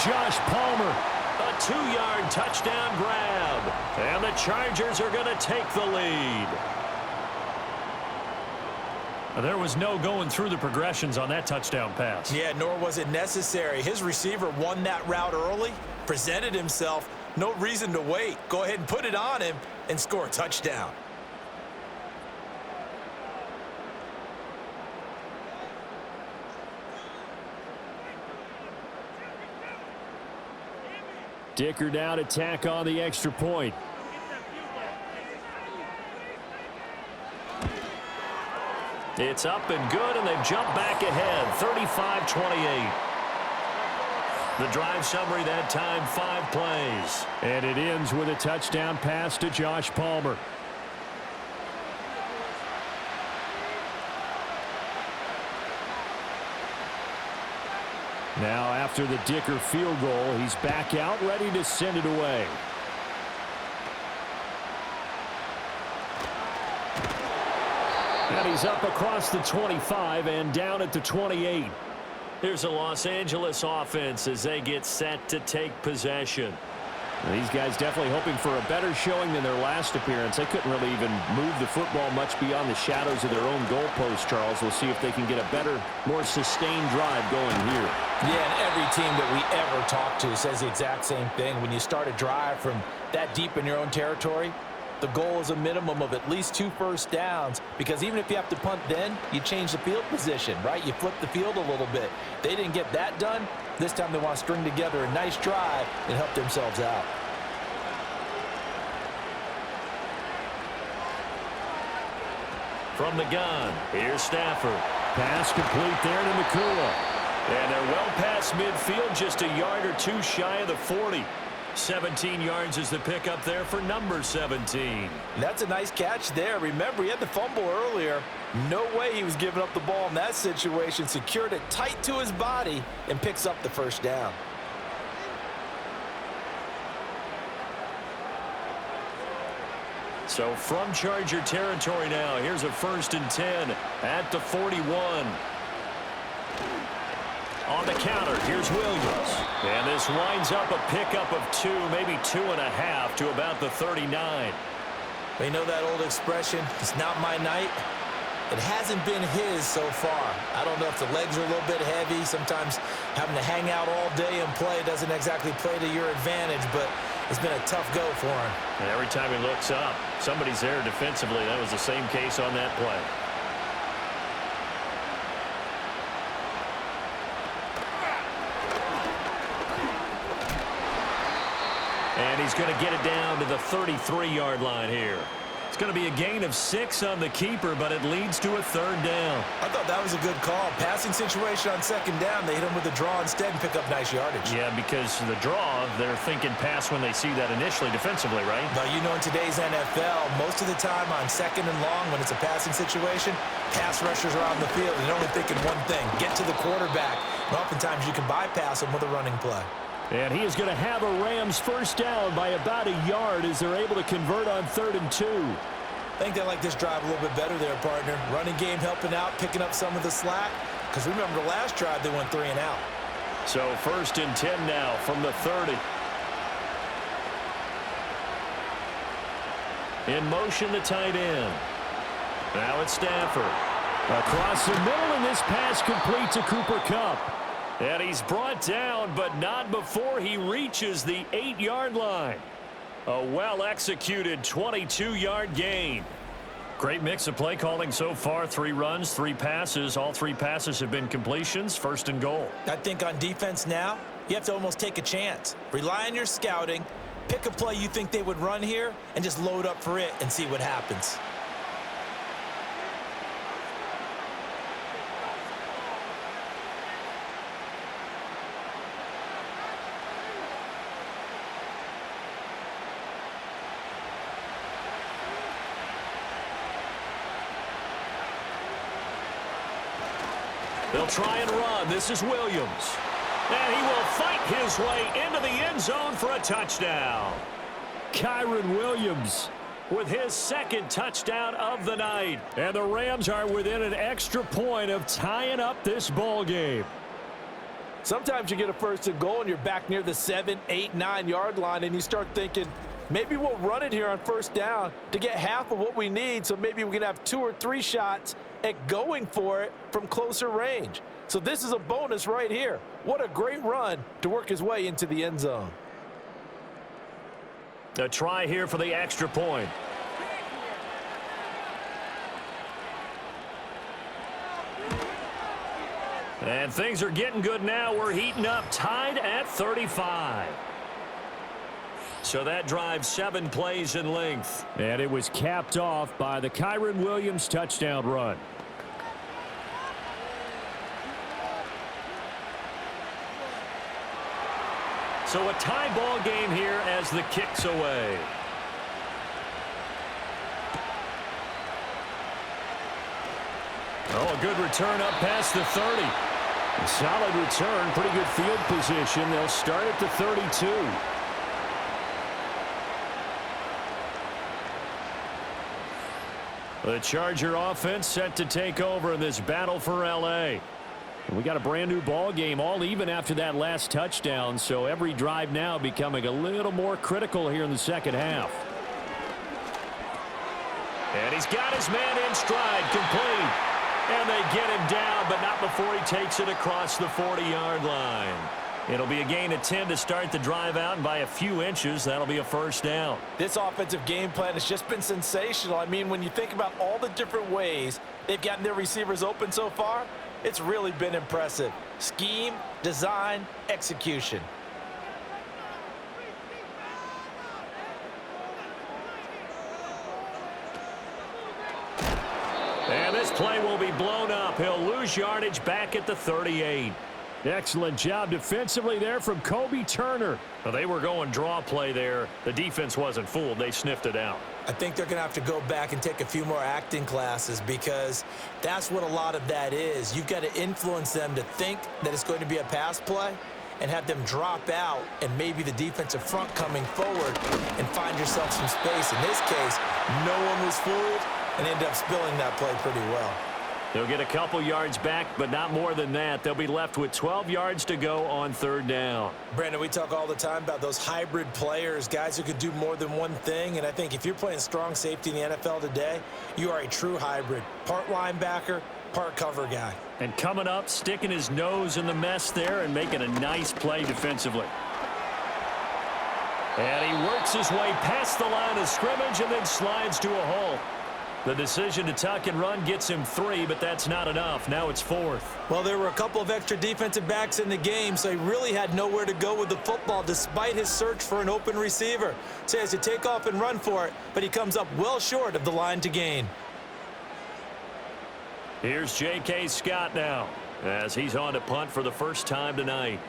Josh Palmer. A 2-yard touchdown grab. And the Chargers are going to take the lead. There was no going through the progressions on that touchdown pass. Yeah, nor was it necessary. His receiver won that route early, presented himself. No reason to wait. Go ahead and put it on him and score a touchdown. Dicker down to tack on the extra point. It's up and good, and they've jumped back ahead, 35-28. The drive summary that time, 5 plays. And it ends with a touchdown pass to Josh Palmer. Now after the Dicker field goal, he's back out, ready to send it away. And he's up across the 25 and down at the 28. Here's a Los Angeles offense as they get set to take possession. These guys definitely hoping for a better showing than their last appearance. They couldn't really even move the football much beyond the shadows of their own goalpost, Charles. We'll see if they can get a better, more sustained drive going here. Yeah, and every team that we ever talk to says the exact same thing. When you start a drive from that deep in your own territory, the goal is a minimum of at least 2 first downs, because even if you have to punt then, you change the field position, right? You flip the field a little bit. They didn't get that done. This time they want to string together a nice drive and help themselves out. From the gun, here's Stafford. Pass complete there to Nakua. And they're well past midfield, just a yard or 2 shy of the 40. 17 yards is the pickup there for number 17. That's a nice catch there. Remember, he had the fumble earlier. No way he was giving up the ball in that situation. Secured it tight to his body and picks up the first down. So from Charger territory now, here's a 1st and 10 at the 41. On the counter, here's Williams. And this winds up a pickup of 2, maybe 2.5 to about the 39. You know that old expression, it's not my night? It hasn't been his so far. I don't know if the legs are a little bit heavy. Sometimes having to hang out all day and play doesn't exactly play to your advantage, but it's been a tough go for him. And every time he looks up, somebody's there defensively. That was the same case on that play. And he's going to get it down to the 33-yard line here. It's going to be a gain of 6 on the keeper, but it leads to a 3rd down. I thought that was a good call. Passing situation on 2nd down. They hit him with the draw instead and pick up nice yardage. Yeah, because the draw, they're thinking pass when they see that initially defensively, right? But you know, in today's NFL, most of the time on 2nd and long, when it's a passing situation, pass rushers are on the field and they're only thinking one thing, get to the quarterback. And oftentimes you can bypass them with a running play. And he is going to have a Rams first down by about a yard as they're able to convert on 3rd and 2. I think they like this drive a little bit better there, partner. Running game helping out, picking up some of the slack. Because remember, the last drive they went 3 and out. So 1st and 10 now from the 30. In motion, the tight end. Now it's Stafford. Across the middle, and this pass complete to Cooper Kupp. And he's brought down, but not before he reaches the 8-yard line. A well-executed 22-yard gain. Great mix of play calling so far. 3 runs, 3 passes. All 3 passes have been completions. First and goal. I think on defense now, you have to almost take a chance. Rely on your scouting. Pick a play you think they would run here and just load up for it and see what happens. They'll try and run. This is Williams. And he will fight his way into the end zone for a touchdown. Kyron Williams With his second touchdown of the night. And the Rams are within an extra point of tying up this ball game. Sometimes you get a first and goal and you're back near the 7, 8, 9-yard line and you start thinking, maybe we'll run it here on first down to get half of what we need, so maybe we can have 2 or 3 shots at going for it from closer range. So this is a bonus right here. What a great run to work his way into the end zone. A try here for the extra point. And things are getting good now. We're heating up, tied at 35. So that drives 7 plays in length. And it was capped off by the Kyron Williams touchdown run. So a tie ball game here as the kick's away. Oh, a good return up past the 30. A solid return, pretty good field position. They'll start at the 32. The Charger offense set to take over in this battle for L.A. We got a brand new ball game, all even after that last touchdown, so every drive now becoming a little more critical here in the second half. And he's got his man in stride, complete. And they get him down, but not before he takes it across the 40-yard line. It'll be a gain of 10 to start the drive out, and by a few inches, that'll be a first down. This offensive game plan has just been sensational. I mean, when you think about all the different ways they've gotten their receivers open so far, it's really been impressive. Scheme, design, execution. And this play will be blown up. He'll lose yardage back at the 38. Excellent job defensively there from Kobe Turner. Well, they were going draw play there. The defense wasn't fooled. They sniffed it out. I think they're going to have to go back and take a few more acting classes, because that's what a lot of that is. You've got to influence them to think that it's going to be a pass play and have them drop out and maybe the defensive front coming forward and find yourself some space. In this case, no one was fooled and ended up spilling that play pretty well. They'll get a couple yards back, but not more than that. They'll be left with 12 yards to go on third down. Brandon, we talk all the time about those hybrid players, guys who could do more than one thing, and I think if you're playing strong safety in the NFL today, you are a true hybrid. Part linebacker, part cover guy. And coming up, sticking his nose in the mess there and making a nice play defensively. And he works his way past the line of scrimmage and then slides to a hole. The decision to tuck and run gets him 3, but that's not enough. Now it's 4th. Well, there were a couple of extra defensive backs in the game, so he really had nowhere to go with the football despite his search for an open receiver. So he has to take off and run for it, but he comes up well short of the line to gain. Here's J.K. Scott now as he's on to punt for the first time tonight.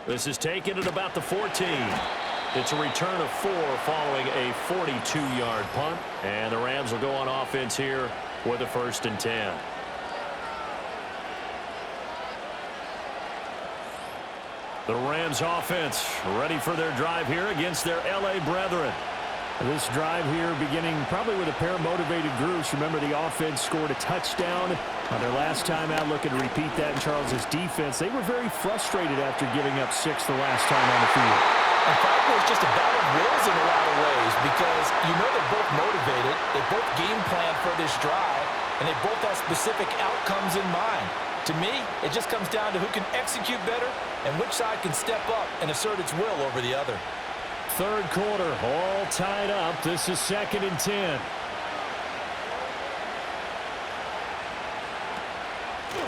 This is taken at about the 14. It's a return of 4 following a 42-yard punt. And the Rams will go on offense here with a 1st and 10. The Rams offense ready for their drive here against their L.A. brethren. This drive here beginning probably with a pair of motivated groups. Remember, the offense scored a touchdown on their last time out, looking to repeat that in Charles's defense. They were very frustrated after giving up 6 the last time on the field. And frankly, it's just a battle of wills in a lot of ways, because you know they're both motivated. They both game plan for this drive. and they both have specific outcomes in mind. To me, it just comes down to who can execute better and which side can step up and assert its will over the other. Third quarter, all tied up. This is 2nd and 10.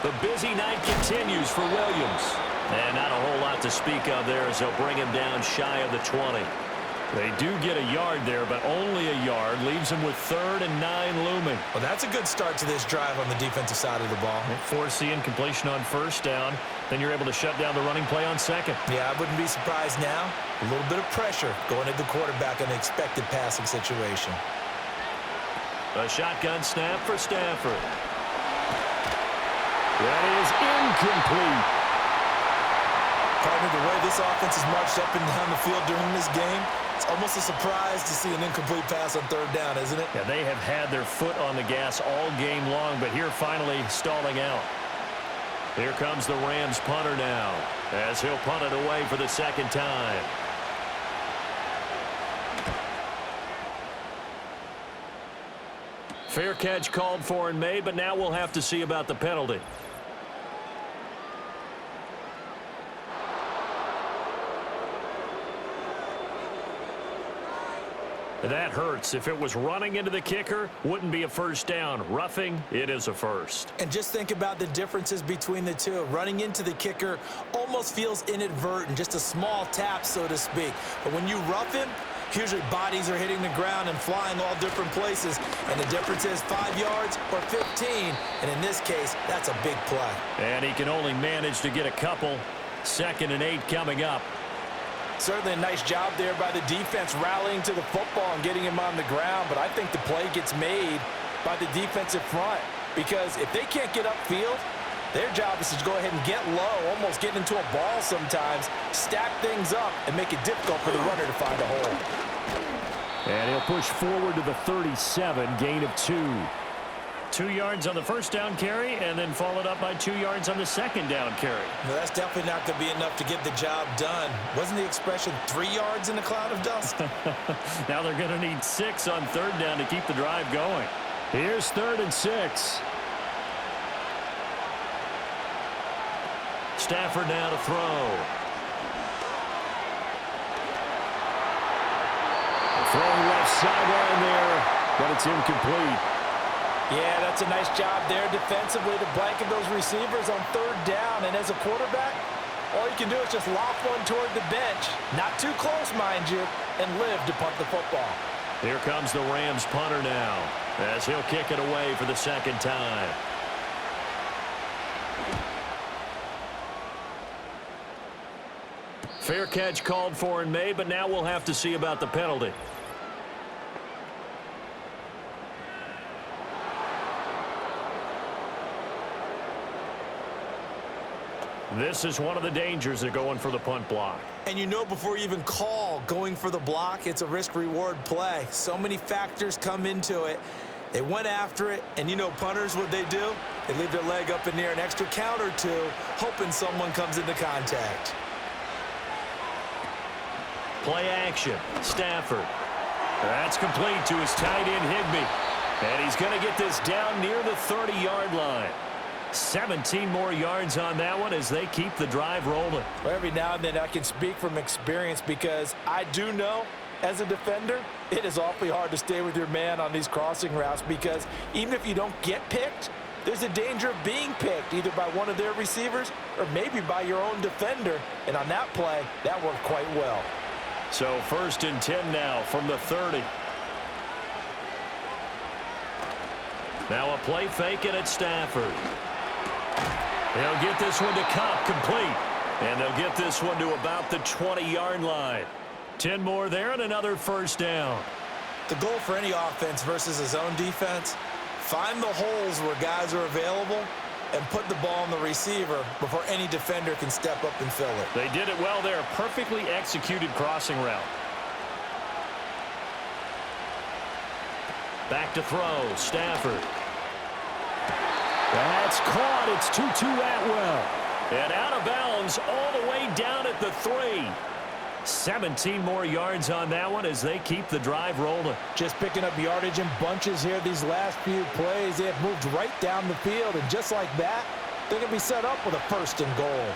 The busy night continues for Williams. And not a whole lot to speak of there as they'll bring him down shy of the 20. They do get a yard there, but only a yard. Leaves him with 3rd and 9 looming. Well, that's a good start to this drive on the defensive side of the ball. Force the incompletion on 1st down. Then you're able to shut down the running play on 2nd. Yeah, I wouldn't be surprised now. A little bit of pressure going at the quarterback in the expected passing situation. A shotgun snap for Stafford. That is incomplete. Partner, the way this offense has marched up and down the field during this game, it's almost a surprise to see an incomplete pass on 3rd down, isn't it? Yeah, they have had their foot on the gas all game long, but here finally stalling out. Here comes the Rams punter now, as he'll punt it away for the 2nd time. Fair catch called for and made, but now we'll have to see about the penalty. That hurts. If it was running into the kicker, wouldn't be a 1st down. Roughing, it is a 1st. And just think about the differences between the two. Running into the kicker almost feels inadvertent, just a small tap, so to speak. But when you rough him, usually bodies are hitting the ground and flying all different places. And the difference is 5 yards or 15. And in this case, that's a big play. And he can only manage to get a couple. 2nd and 8 coming up. Certainly a nice job there by the defense rallying to the football and getting him on the ground. But I think the play gets made by the defensive front, because if they can't get upfield, their job is to go ahead and get low, almost get into a ball sometimes, stack things up, and make it difficult for the runner to find a hole. And he'll push forward to the 37, gain of 2. 2 yards on the 1st down carry, and then followed up by 2 yards on the 2nd down carry. Well, that's definitely not going to be enough to get the job done. Wasn't the expression 3 yards in a cloud of dust? Now they're going to need 6 on 3rd down to keep the drive going. Here's 3rd and 6. Stafford now to throw. Throwing left sideline there, but it's incomplete. Yeah, that's a nice job there defensively to blanket those receivers on 3rd down. And as a quarterback, all you can do is just loft one toward the bench. Not too close, mind you, and live to punt the football. Here comes the Rams punter now, as he'll kick it away for the 2nd time. Fair catch called for and made, but now we'll have to see about the penalty. This is one of the dangers of going for the punt block. And you know, before you even call going for the block, it's a risk-reward play. So many factors come into it. They went after it, and you know punters, what they do? They leave their leg up in the air an extra count or two, hoping someone comes into contact. Play action. Stafford. That's complete to his tight end, Higbee. And he's going to get this down near the 30-yard line. 17 more yards on that one as they keep the drive rolling. Well, every now and then I can speak from experience, because I do know as a defender it is awfully hard to stay with your man on these crossing routes, because even if you don't get picked, there's a danger of being picked either by one of their receivers or maybe by your own defender. And on that play, that worked quite well. So 1st and 10 now from the 30. Now a play fake it at Stafford. They'll get this one to Cobb, complete. And they'll get this one to about the 20-yard line. 10 more there and another 1st down. The goal for any offense versus his own defense, find the holes where guys are available and put the ball on the receiver before any defender can step up and fill it. They did it well there. Perfectly executed crossing route. Back to throw. Stafford. That's caught. It's Tutu Atwell. And out of bounds all the way down at the 3. 17 more yards on that one as they keep the drive rolling. Just picking up yardage in bunches here these last few plays. They have moved right down the field, and just like that, they're going to be set up with a 1st and goal.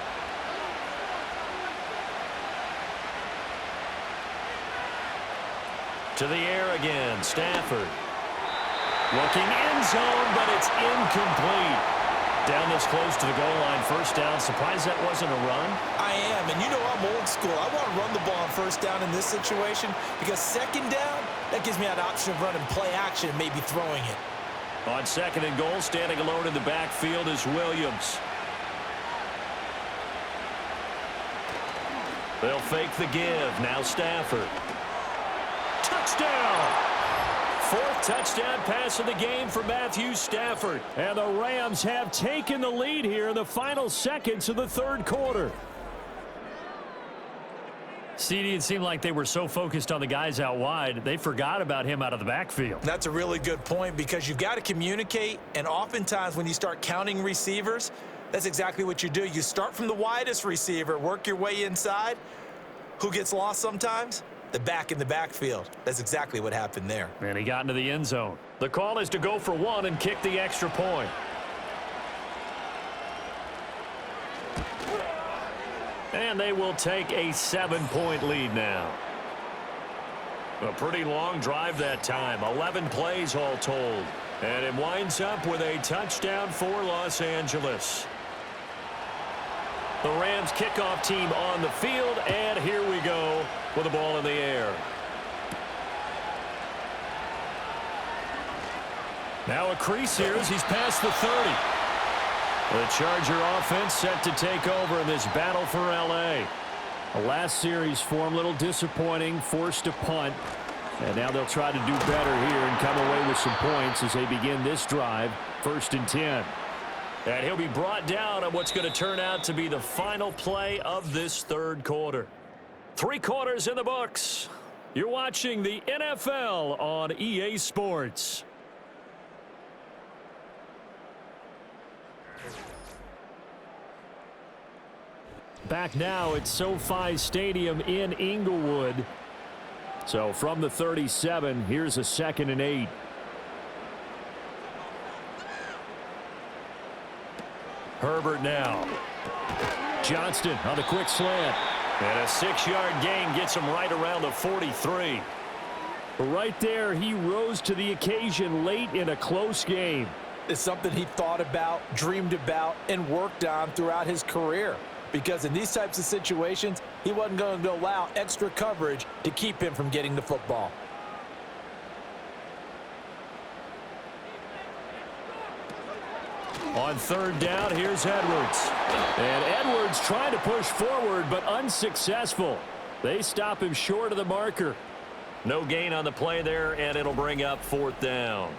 To the air again, Stafford. Looking end zone, but it's incomplete. Down this close to the goal line, 1st down. Surprised that wasn't a run? I am, and you know I'm old school. I want to run the ball on 1st down in this situation because 2nd down, that gives me an option of running play action and maybe throwing it. On 2nd and goal, standing alone in the backfield is Williams. They'll fake the give. Now Stafford. Touchdown! 4th touchdown pass of the game for Matthew Stafford. And the Rams have taken the lead here in the final seconds of the 3rd quarter. CD, it seemed like they were so focused on the guys out wide, they forgot about him out of the backfield. That's a really good point because you've got to communicate, and oftentimes when you start counting receivers, that's exactly what you do. You start from the widest receiver, work your way inside. Who gets lost sometimes? The back in the backfield. That's exactly what happened there. And he got into the end zone. The call is to go for 1 and kick the extra point. And they will take a 7-point lead now. A pretty long drive that time. 11 plays all told. And it winds up with a touchdown for Los Angeles. The Rams kickoff team on the field, and here we go with the ball in the air. Now a crease here as he's past the 30. The Charger offense set to take over in this battle for L.A. The last series for him, a little disappointing, forced a punt. And now they'll try to do better here and come away with some points as they begin this drive, 1st and 10. And he'll be brought down on what's going to turn out to be the final play of this 3rd quarter. 3 quarters in the books. You're watching the NFL on EA Sports. Back now at SoFi Stadium in Inglewood. So from the 37, here's a 2nd and 8. Herbert now. Johnston on the quick slant. And a 6-yard gain gets him right around the 43. Right there, he rose to the occasion late in a close game. It's something he thought about, dreamed about, and worked on throughout his career. Because in these types of situations, he wasn't going to allow extra coverage to keep him from getting the football. On 3rd down, here's Edwards. And Edwards trying to push forward, but unsuccessful. They stop him short of the marker. No gain on the play there, and it'll bring up 4th down.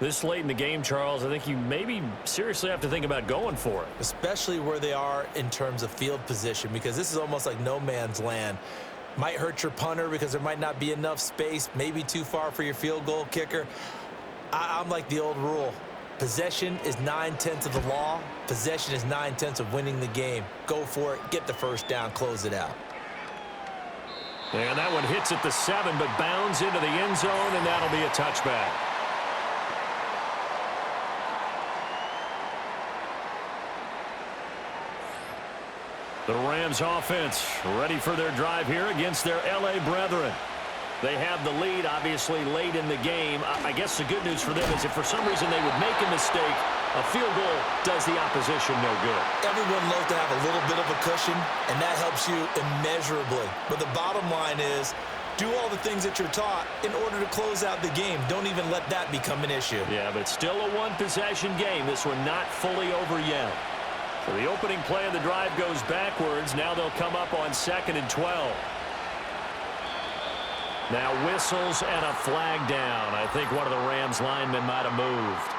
This late in the game, Charles, I think you maybe seriously have to think about going for it. Especially where they are in terms of field position, because this is almost like no man's land. Might hurt your punter because there might not be enough space, maybe too far for your field goal kicker. I'm like the old rule. Possession is 9/10 of the law. Possession is 9/10 of winning the game. Go for it. Get the 1st down. Close it out. And that one hits at the 7, but bounds into the end zone, and that'll be a touchback. The Rams offense ready for their drive here against their L.A. brethren. They have the lead, obviously, late in the game. I guess the good news for them is if for some reason they would make a mistake, a field goal does the opposition no good. Everyone loves to have a little bit of a cushion, and that helps you immeasurably. But the bottom line is, do all the things that you're taught in order to close out the game. Don't even let that become an issue. Yeah, but still a one-possession game. This one not fully over yet. So the opening play of the drive goes backwards. Now they'll come up on 2nd and 12. Now whistles and a flag down. I think one of the Rams linemen might have moved.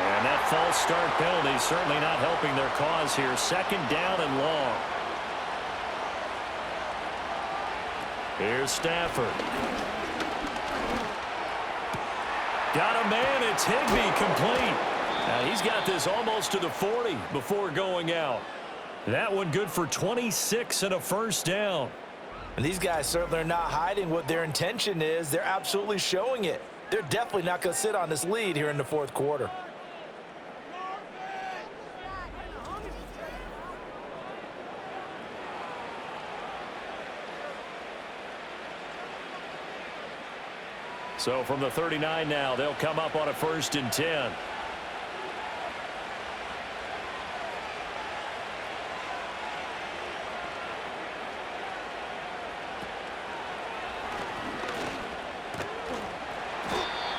And that false start penalty certainly not helping their cause here. 2nd down and long. Here's Stafford. Got a man. It's Higbee complete. Now he's got this almost to the 40 before going out. That one good for 26 and a first down. And these guys certainly are not hiding what their intention is. They're absolutely showing it. They're definitely not going to sit on this lead here in the fourth quarter. So from the 39 now, they'll come up on a 1st and 10.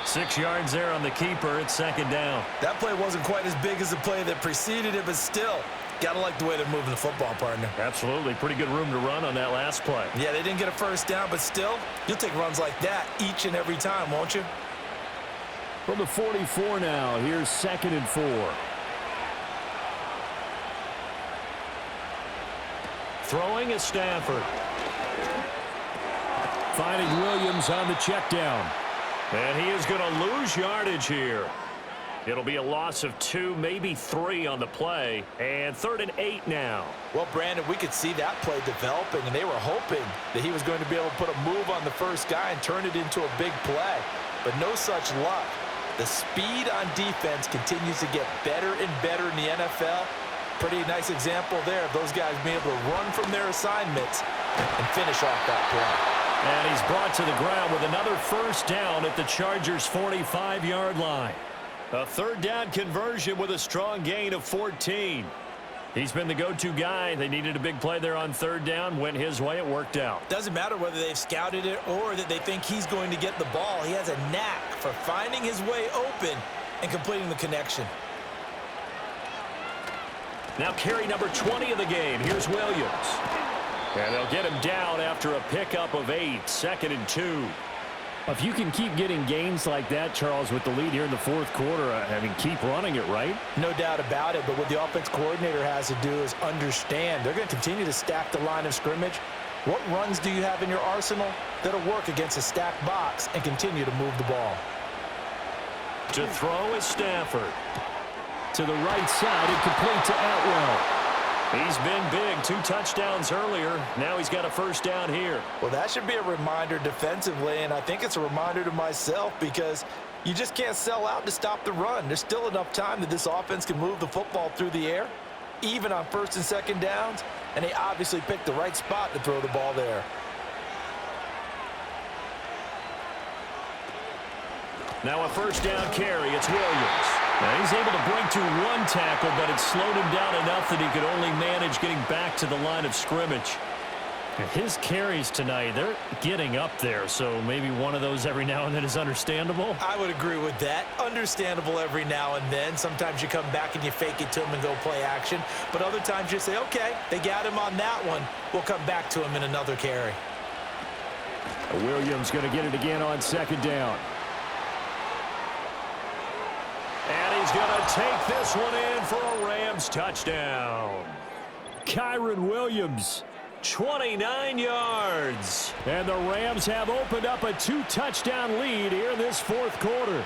Six yards there on the keeper. It's 2nd down. That play wasn't quite as big as the play that preceded it, but still, got to like the way they're moving the football, partner. Absolutely. Pretty good room to run on that last play. Yeah, they didn't get a first down, but still, you'll take runs like that each and every time, won't you? From the 44 now, here's 2nd and 4. Throwing is Stafford. Finding Williams on the check down. And he is going to lose yardage here. It'll be a loss of 2, maybe 3 on the play. And 3rd and 8 now. Well, Brandon, we could see that play developing, and they were hoping that he was going to be able to put a move on the first guy and turn it into a big play. But no such luck. The speed on defense continues to get better and better in the NFL. Pretty nice example there of those guys being able to run from their assignments and finish off that play. And he's brought to the ground with another first down at the Chargers' 45-yard line. A 3rd down conversion with a strong gain of 14. He's been the go-to guy. They needed a big play there on 3rd down. Went his way. It worked out. Doesn't matter whether they've scouted it or that they think he's going to get the ball. He has a knack for finding his way open and completing the connection. Now carry number 20 of the game. Here's Williams. And they'll get him down after a pickup of 8. 2nd and 2. If you can keep getting gains like that, Charles, with the lead here in the fourth quarter, I mean, keep running it, right? No doubt about it, but what the offense coordinator has to do is understand they're going to continue to stack the line of scrimmage. What runs do you have in your arsenal that'll work against a stacked box and continue to move the ball? To throw is Stafford. To the right side and complete to Atwell. He's been big. 2 touchdowns earlier. Now he's got a first down here. Well, that should be a reminder defensively, and I think it's a reminder to myself because you just can't sell out to stop the run. There's still enough time that this offense can move the football through the air, even on 1st and 2nd downs, and they obviously picked the right spot to throw the ball there. Now a first down carry. It's Williams. Now he's able to break to 1 tackle, but it slowed him down enough that he could only manage getting back to the line of scrimmage. And his carries tonight, they're getting up there, so maybe one of those every now and then is understandable. I would agree with that. Understandable every now and then. Sometimes you come back and you fake it to him and go play action. But other times you say, okay, they got him on that one. We'll come back to him in another carry. Williams going to get it again on 2nd down. And he's going to take this one in for a Rams touchdown. Kyren Williams, 29 yards. And the Rams have opened up a 2-touchdown lead here in this fourth quarter.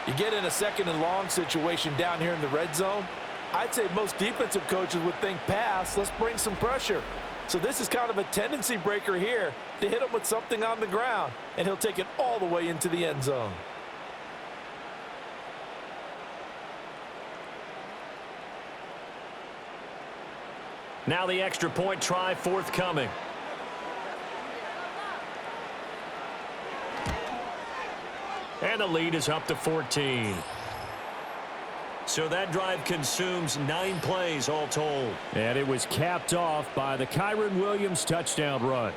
You get in a 2nd and long situation down here in the red zone. I'd say most defensive coaches would think pass. Let's bring some pressure. So this is kind of a tendency breaker here to hit him with something on the ground, and he'll take it all the way into the end zone. Now the extra point try forthcoming. And the lead is up to 14. So that drive consumes 9 plays all told. And it was capped off by the Kyren Williams touchdown run.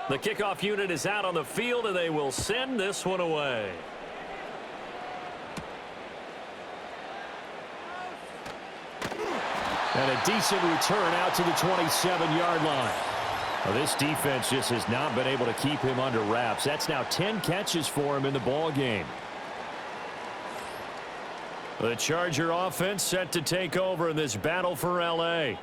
The kickoff unit is out on the field, and they will send this one away. And a decent return out to the 27-yard line. Well, this defense just has not been able to keep him under wraps. That's now 10 catches for him in the ball game. The Charger offense set to take over in this battle for L.A.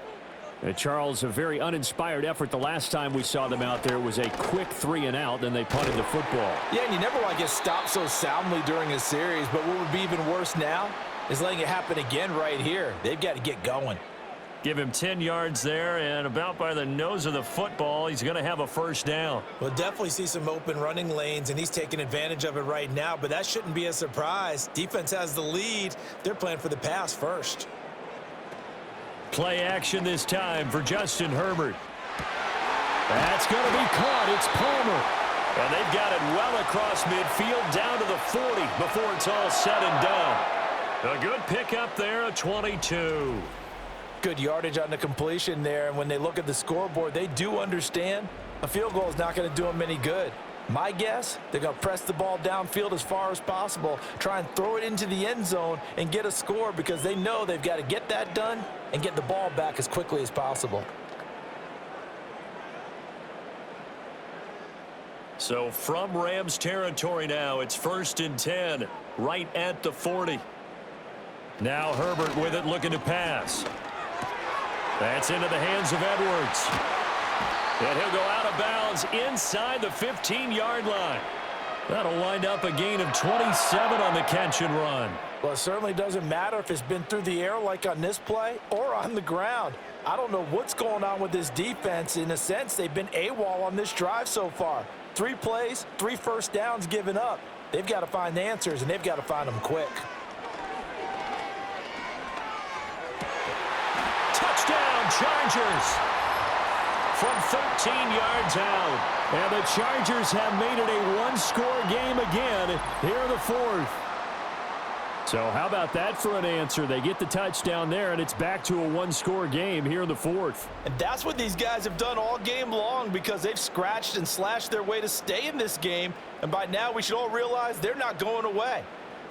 Charles, a very uninspired effort the last time we saw them out there. It was a quick 3 and out, then they punted the football. Yeah, and you never want to get stopped so soundly during a series, but what would be even worse now is letting it happen again right here. They've got to get going. Give him 10 yards there, and about by the nose of the football, he's going to have a first down. We'll definitely see some open running lanes, and he's taking advantage of it right now, but that shouldn't be a surprise. Defense has the lead. They're playing for the pass first. Play action this time for Justin Herbert. That's going to be caught. It's Palmer. And they've got it well across midfield down to the 40 before it's all said and done. A good pickup there, a 22. Good yardage on the completion there, and when they look at the scoreboard, they do understand a field goal is not going to do them any good. My guess, they're going to press the ball downfield as far as possible, try and throw it into the end zone and get a score because they know they've got to get that done and get the ball back as quickly as possible. So from Rams territory now, it's 1st and 10, right at the 40. Now Herbert with it, looking to pass. That's into the hands of Edwards. And he'll go out of bounds inside the 15-yard line. That'll wind up a gain of 27 on the catch and run. Well, it certainly doesn't matter if it's been through the air like on this play or on the ground. I don't know what's going on with this defense. In a sense, they've been AWOL on this drive so far. 3 plays, 3 first downs given up. They've got to find the answers, and they've got to find them quick. Touchdown, Chargers. From 13 yards out. And the Chargers have made it a one-score game again here in the 4th. So how about that for an answer? They get the touchdown there, and it's back to a one-score game here in the 4th. And that's what these guys have done all game long because they've scratched and slashed their way to stay in this game. And by now, we should all realize they're not going away.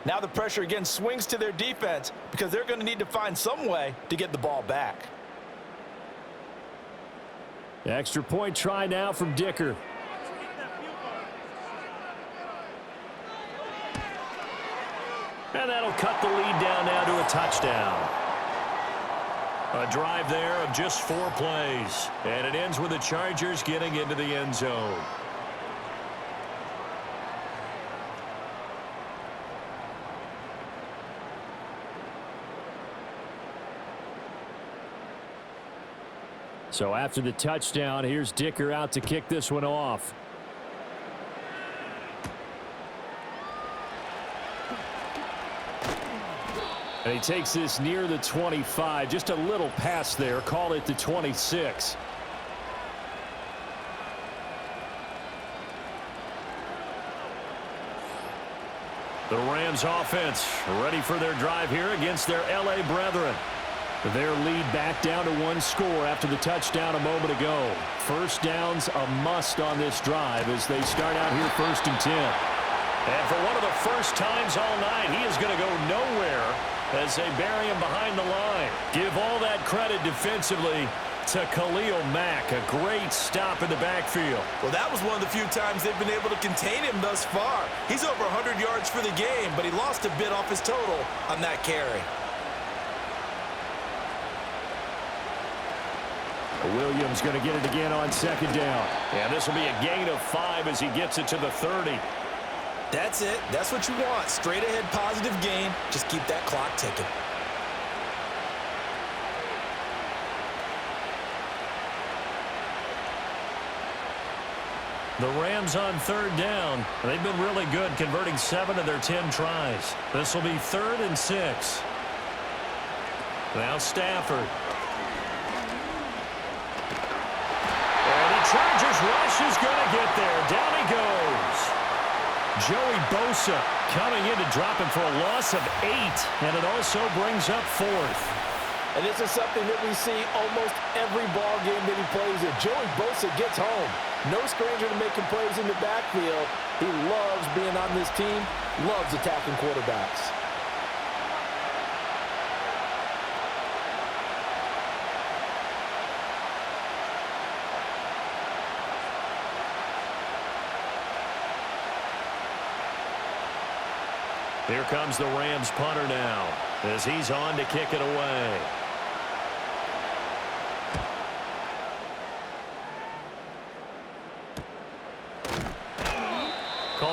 Now the pressure again swings to their defense because they're going to need to find some way to get the ball back. Extra point try now from Dicker. And that'll cut the lead down now to a touchdown. A drive there of just 4 plays. And it ends with the Chargers getting into the end zone. So after the touchdown, here's Dicker out to kick this one off. And he takes this near the 25. Just a little pass there. Call it the 26. The Rams offense ready for their drive here against their LA brethren. Their lead back down to 1 score after the touchdown a moment ago. First down's a must on this drive as they start out here 1st and 10. And for one of the first times all night, he is going to go nowhere as they bury him behind the line. Give all that credit defensively to Khalil Mack. A great stop in the backfield. Well, that was one of the few times they've been able to contain him thus far. He's over 100 yards for the game, but he lost a bit off his total on that carry. Williams going to get it again on 2nd down. And this will be a gain of 5 as he gets it to the 30. That's it. That's what you want. Straight ahead positive gain. Just keep that clock ticking. The Rams on 3rd down. They've been really good, converting 7 of their 10 tries. This will be 3rd and 6. Now Stafford. Chargers rush is going to get there. Down he goes. Joey Bosa coming in to drop him for a loss of 8. And it also brings up 4th. And this is something that we see almost every ball game that he plays in. Joey Bosa gets home. No stranger to making plays in the backfield. He loves being on this team, loves attacking quarterbacks. Here comes the Rams punter now as he's on to kick it away.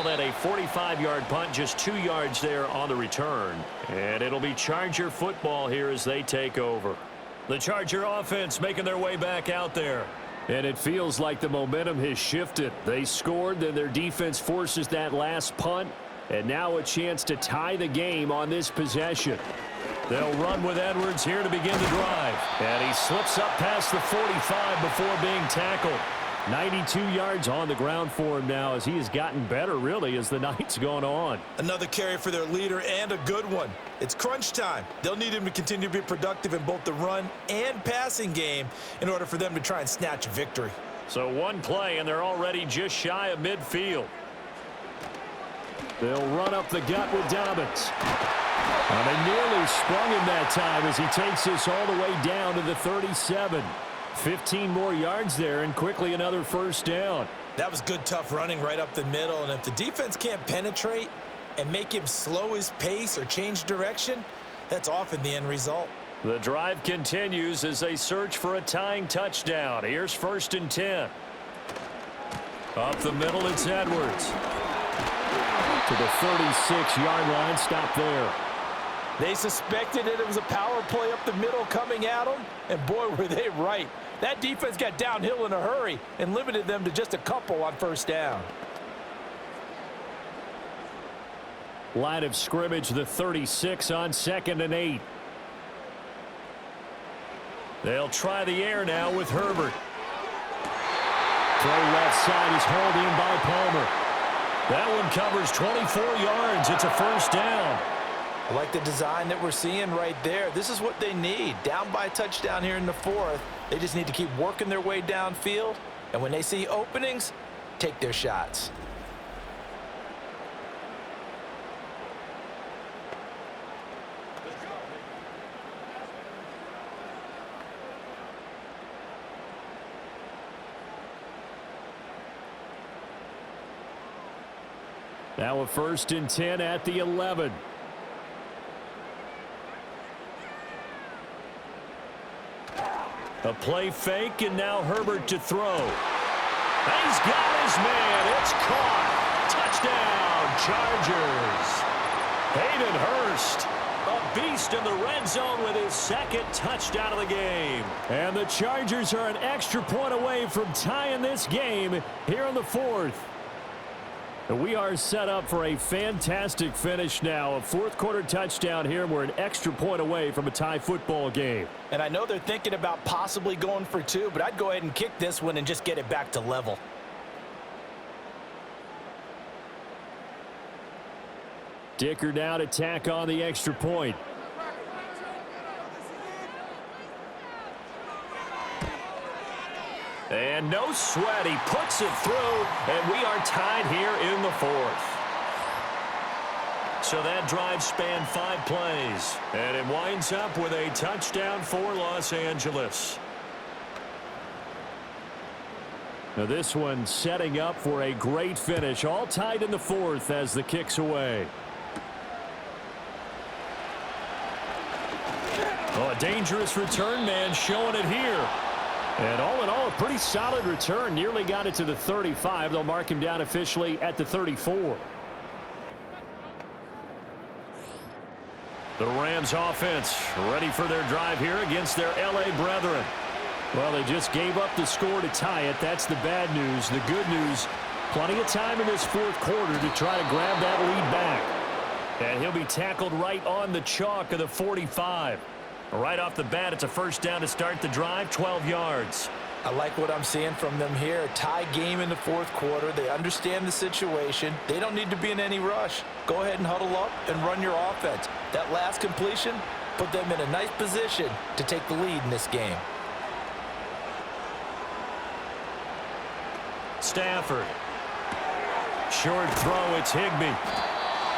call that a 45-yard punt, just 2 yards there on the return. And it'll be Charger football here as they take over. The Charger offense making their way back out there. And it feels like the momentum has shifted. They scored, then their defense forces that last punt, and now a chance to tie the game on this possession. They'll run with Edwards here to begin the drive. And he slips up past the 45 before being tackled. 92 yards on the ground for him now as he has gotten better, really, as the night's gone on. Another carry for their leader, and a good one. It's crunch time. They'll need him to continue to be productive in both the run and passing game in order for them to try and snatch a victory. So one play, and they're already just shy of midfield. They'll run up the gut with Dobbins. And they nearly sprung him that time as he takes this all the way down to the 37. 15 more yards there, and quickly another first down. That was good, tough running right up the middle, and if the defense can't penetrate and make him slow his pace or change direction, that's often the end result. The drive continues as they search for a tying touchdown. Here's 1st and 10. Up the middle, it's Edwards. To the 36-yard line, stop there. They suspected it was a power play up the middle coming at them, and boy, were they right. That defense got downhill in a hurry and limited them to just a couple on first down. Line of scrimmage, the 36 on 2nd and 8. They'll try the air now with Herbert. Throw left side is hauled in by Palmer. That one covers 24 yards. It's a first down. I like the design that we're seeing right there. This is what they need. Down by a touchdown here in the 4th. They just need to keep working their way downfield. And when they see openings, take their shots. Now a 1st and 10 at the 11. A play fake, and now Herbert to throw. He's got his man. It's caught. Touchdown, Chargers. Hayden Hurst, a beast in the red zone with his 2nd touchdown of the game. And the Chargers are an extra point away from tying this game here in the 4th. We are set up for a fantastic finish now. A 4th quarter touchdown here. We're an extra point away from a tie football game. And I know they're thinking about possibly going for 2, but I'd go ahead and kick this one and just get it back to level. Dicker now to tack on the extra point. And no sweat, he puts it through, and we are tied here in the 4th. So that drive spanned 5 plays, and it winds up with a touchdown for Los Angeles. Now this one setting up for a great finish, all tied in the 4th as the kick's away. Oh, a dangerous return man showing it here. And all in all, a pretty solid return. Nearly got it to the 35. They'll mark him down officially at the 34. The Rams offense ready for their drive here against their LA brethren. Well, they just gave up the score to tie it. That's the bad news. The good news, plenty of time in this 4th quarter to try to grab that lead back. And he'll be tackled right on the chalk of the 45. Right off the bat, it's a first down to start the drive, 12 yards. I like what I'm seeing from them here. A tie game in the 4th quarter. They understand the situation. They don't need to be in any rush. Go ahead and huddle up and run your offense. That last completion put them in a nice position to take the lead in this game. Stafford. Short throw, it's Higbee.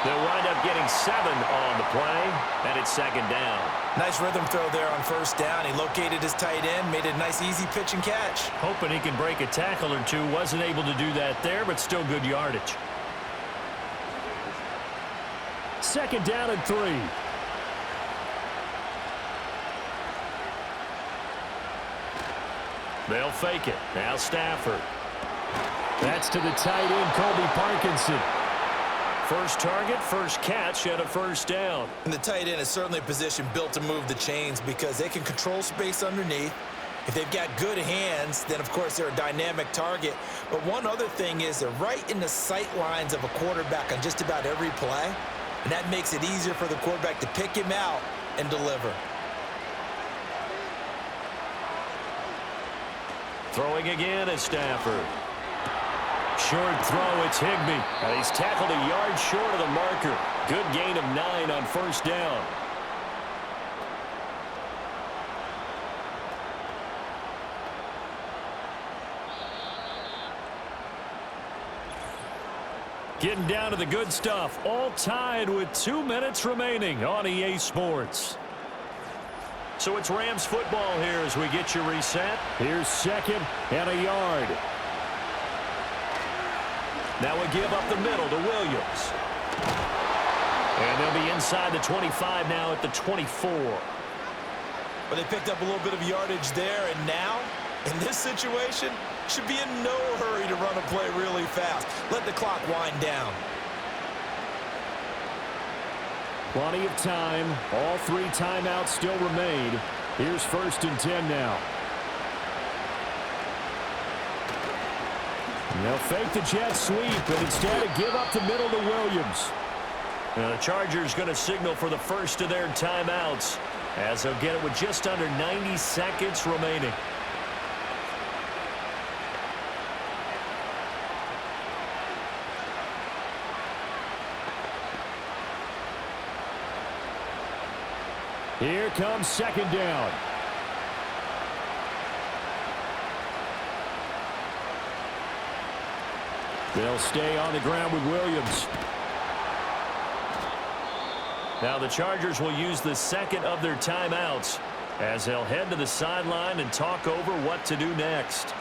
They'll wind up getting 7 on the play, and it's 2nd down. Nice rhythm throw there on first down. He located his tight end, made a nice easy pitch and catch. Hoping he can break a tackle or 2. Wasn't able to do that there, but still good yardage. 2nd down and 3. They'll fake it. Now Stafford. That's to the tight end, Colby Parkinson. First target, first catch, and a first down. And the tight end is certainly a position built to move the chains because they can control space underneath. If they've got good hands, then, of course, they're a dynamic target. But one other thing is they're right in the sight lines of a quarterback on just about every play, and that makes it easier for the quarterback to pick him out and deliver. Throwing again is Stafford. Short throw, it's Higbee. And he's tackled a yard short of the marker. Good gain of 9 on first down. Getting down to the good stuff. All tied with 2 minutes remaining on EA Sports. So it's Rams football here as we get you reset. Here's second and a yard. Now we give up the middle to Williams. And they'll be inside the 25 now at the 24. But they picked up a little bit of yardage there, and now, in this situation, should be in no hurry to run a play really fast. Let the clock wind down. Plenty of time. All 3 timeouts still remain. Here's first and 10 now. They'll fake the jet sweep, and instead give up the middle to Williams. Now the Chargers going to signal for the first of their timeouts as they'll get it with just under 90 seconds remaining. Here comes second down. They'll stay on the ground with Williams. Now the Chargers will use the second of their timeouts as they'll head to the sideline and talk over what to do next.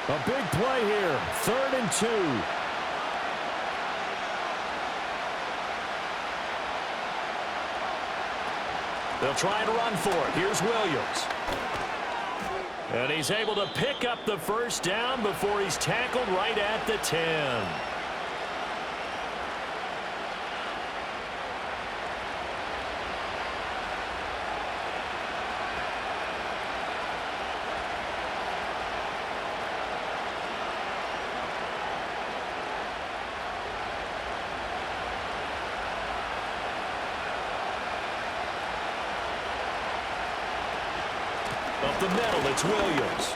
A big play here. 3rd and 2. They'll try and run for it. Here's Williams. And he's able to pick up the first down before he's tackled right at the 10. Up the middle, it's Williams.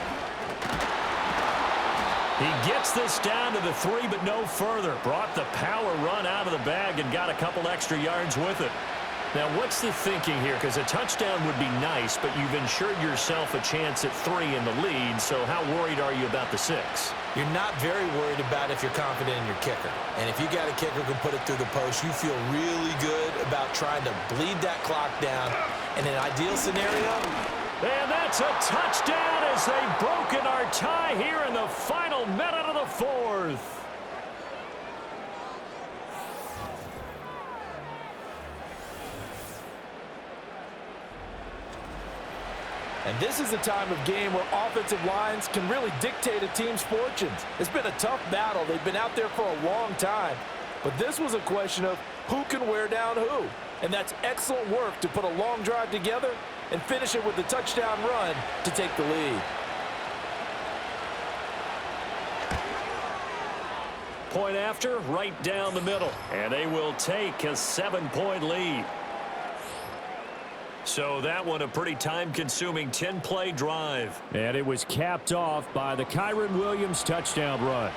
He gets this down to the 3, but no further. Brought the power run out of the bag and got a couple extra yards with it. Now, what's the thinking here? Because a touchdown would be nice, but you've ensured yourself a chance at 3 in the lead, so how worried are you about the 6? You're not very worried about if you're confident in your kicker. And if you got a kicker who can put it through the post, you feel really good about trying to bleed that clock down. In an ideal scenario, and that's a touchdown as they've broken our tie here in the final minute of the 4th. and this is a time of game where offensive lines can really dictate a team's fortunes. It's been a tough battle. They've been out there for a long time. But this was a question of who can wear down who. And that's excellent work to put a long drive together and finish it with the touchdown run to take the lead. Point after, right down the middle. And they will take a 7-point lead. So that one a pretty time-consuming 10-play drive. And it was capped off by the Kyren Williams touchdown run.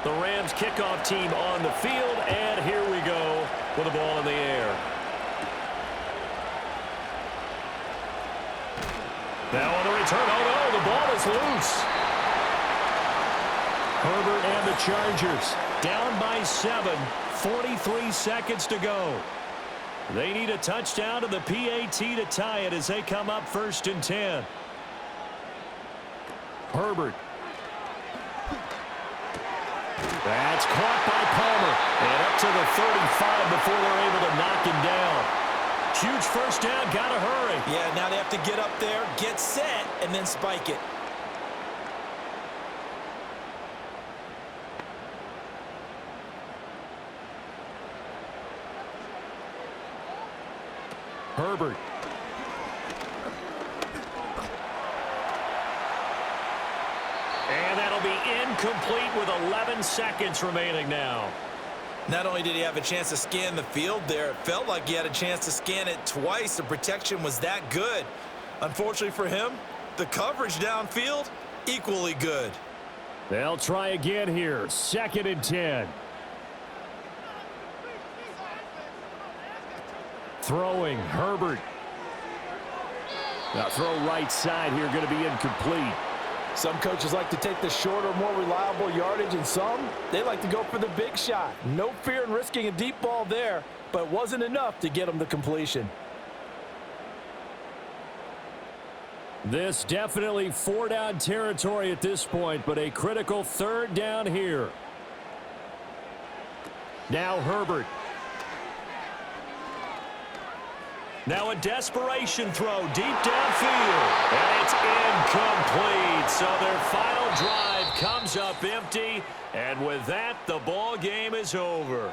The Rams kickoff team on the field, and here we go with the ball in the air. Now on the return, oh no, the ball is loose. Herbert and the Chargers down by 7, 43 seconds to go. They need a touchdown to the PAT to tie it as they come up 1st and 10. Herbert. That's caught by Palmer. And up to the 35 before they're able to knock him down. Huge first down, gotta hurry. Yeah, now they have to get up there, get set, and then spike it. Herbert. And that'll be incomplete with 11 seconds remaining now. Not only did he have a chance to scan the field there, it felt like he had a chance to scan it twice. The protection was that good. Unfortunately for him, the coverage downfield, equally good. They'll try again here. 2nd and 10. Throwing, Herbert. Now throw right side here, going to be incomplete. Some coaches like to take the shorter, more reliable yardage, and some, they like to go for the big shot. No fear in risking a deep ball there, but it wasn't enough to get them the completion. This definitely 4-down territory at this point, but a critical 3rd down here. Now Herbert. Now a desperation throw deep downfield. And it's incomplete. So their final drive comes up empty. And with that, the ball game is over.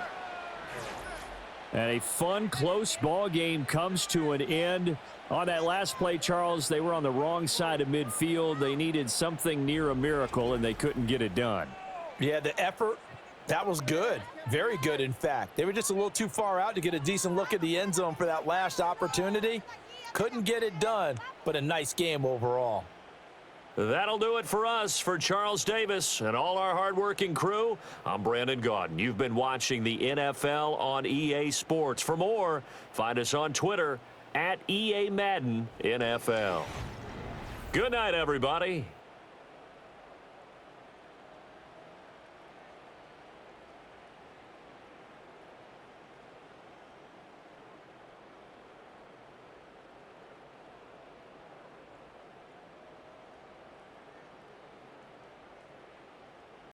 And a fun, close ball game comes to an end. On that last play, Charles, they were on the wrong side of midfield. They needed something near a miracle, and they couldn't get it done. Yeah, the effort, that was good. Very good, in fact. They were just a little too far out to get a decent look at the end zone for that last opportunity. Couldn't get it done, but a nice game overall. That'll do it for us. For Charles Davis and all our hardworking crew, I'm Brandon Gaudin. You've been watching the NFL on EA Sports. For more, find us on Twitter @EA Madden NFL. Good night, everybody.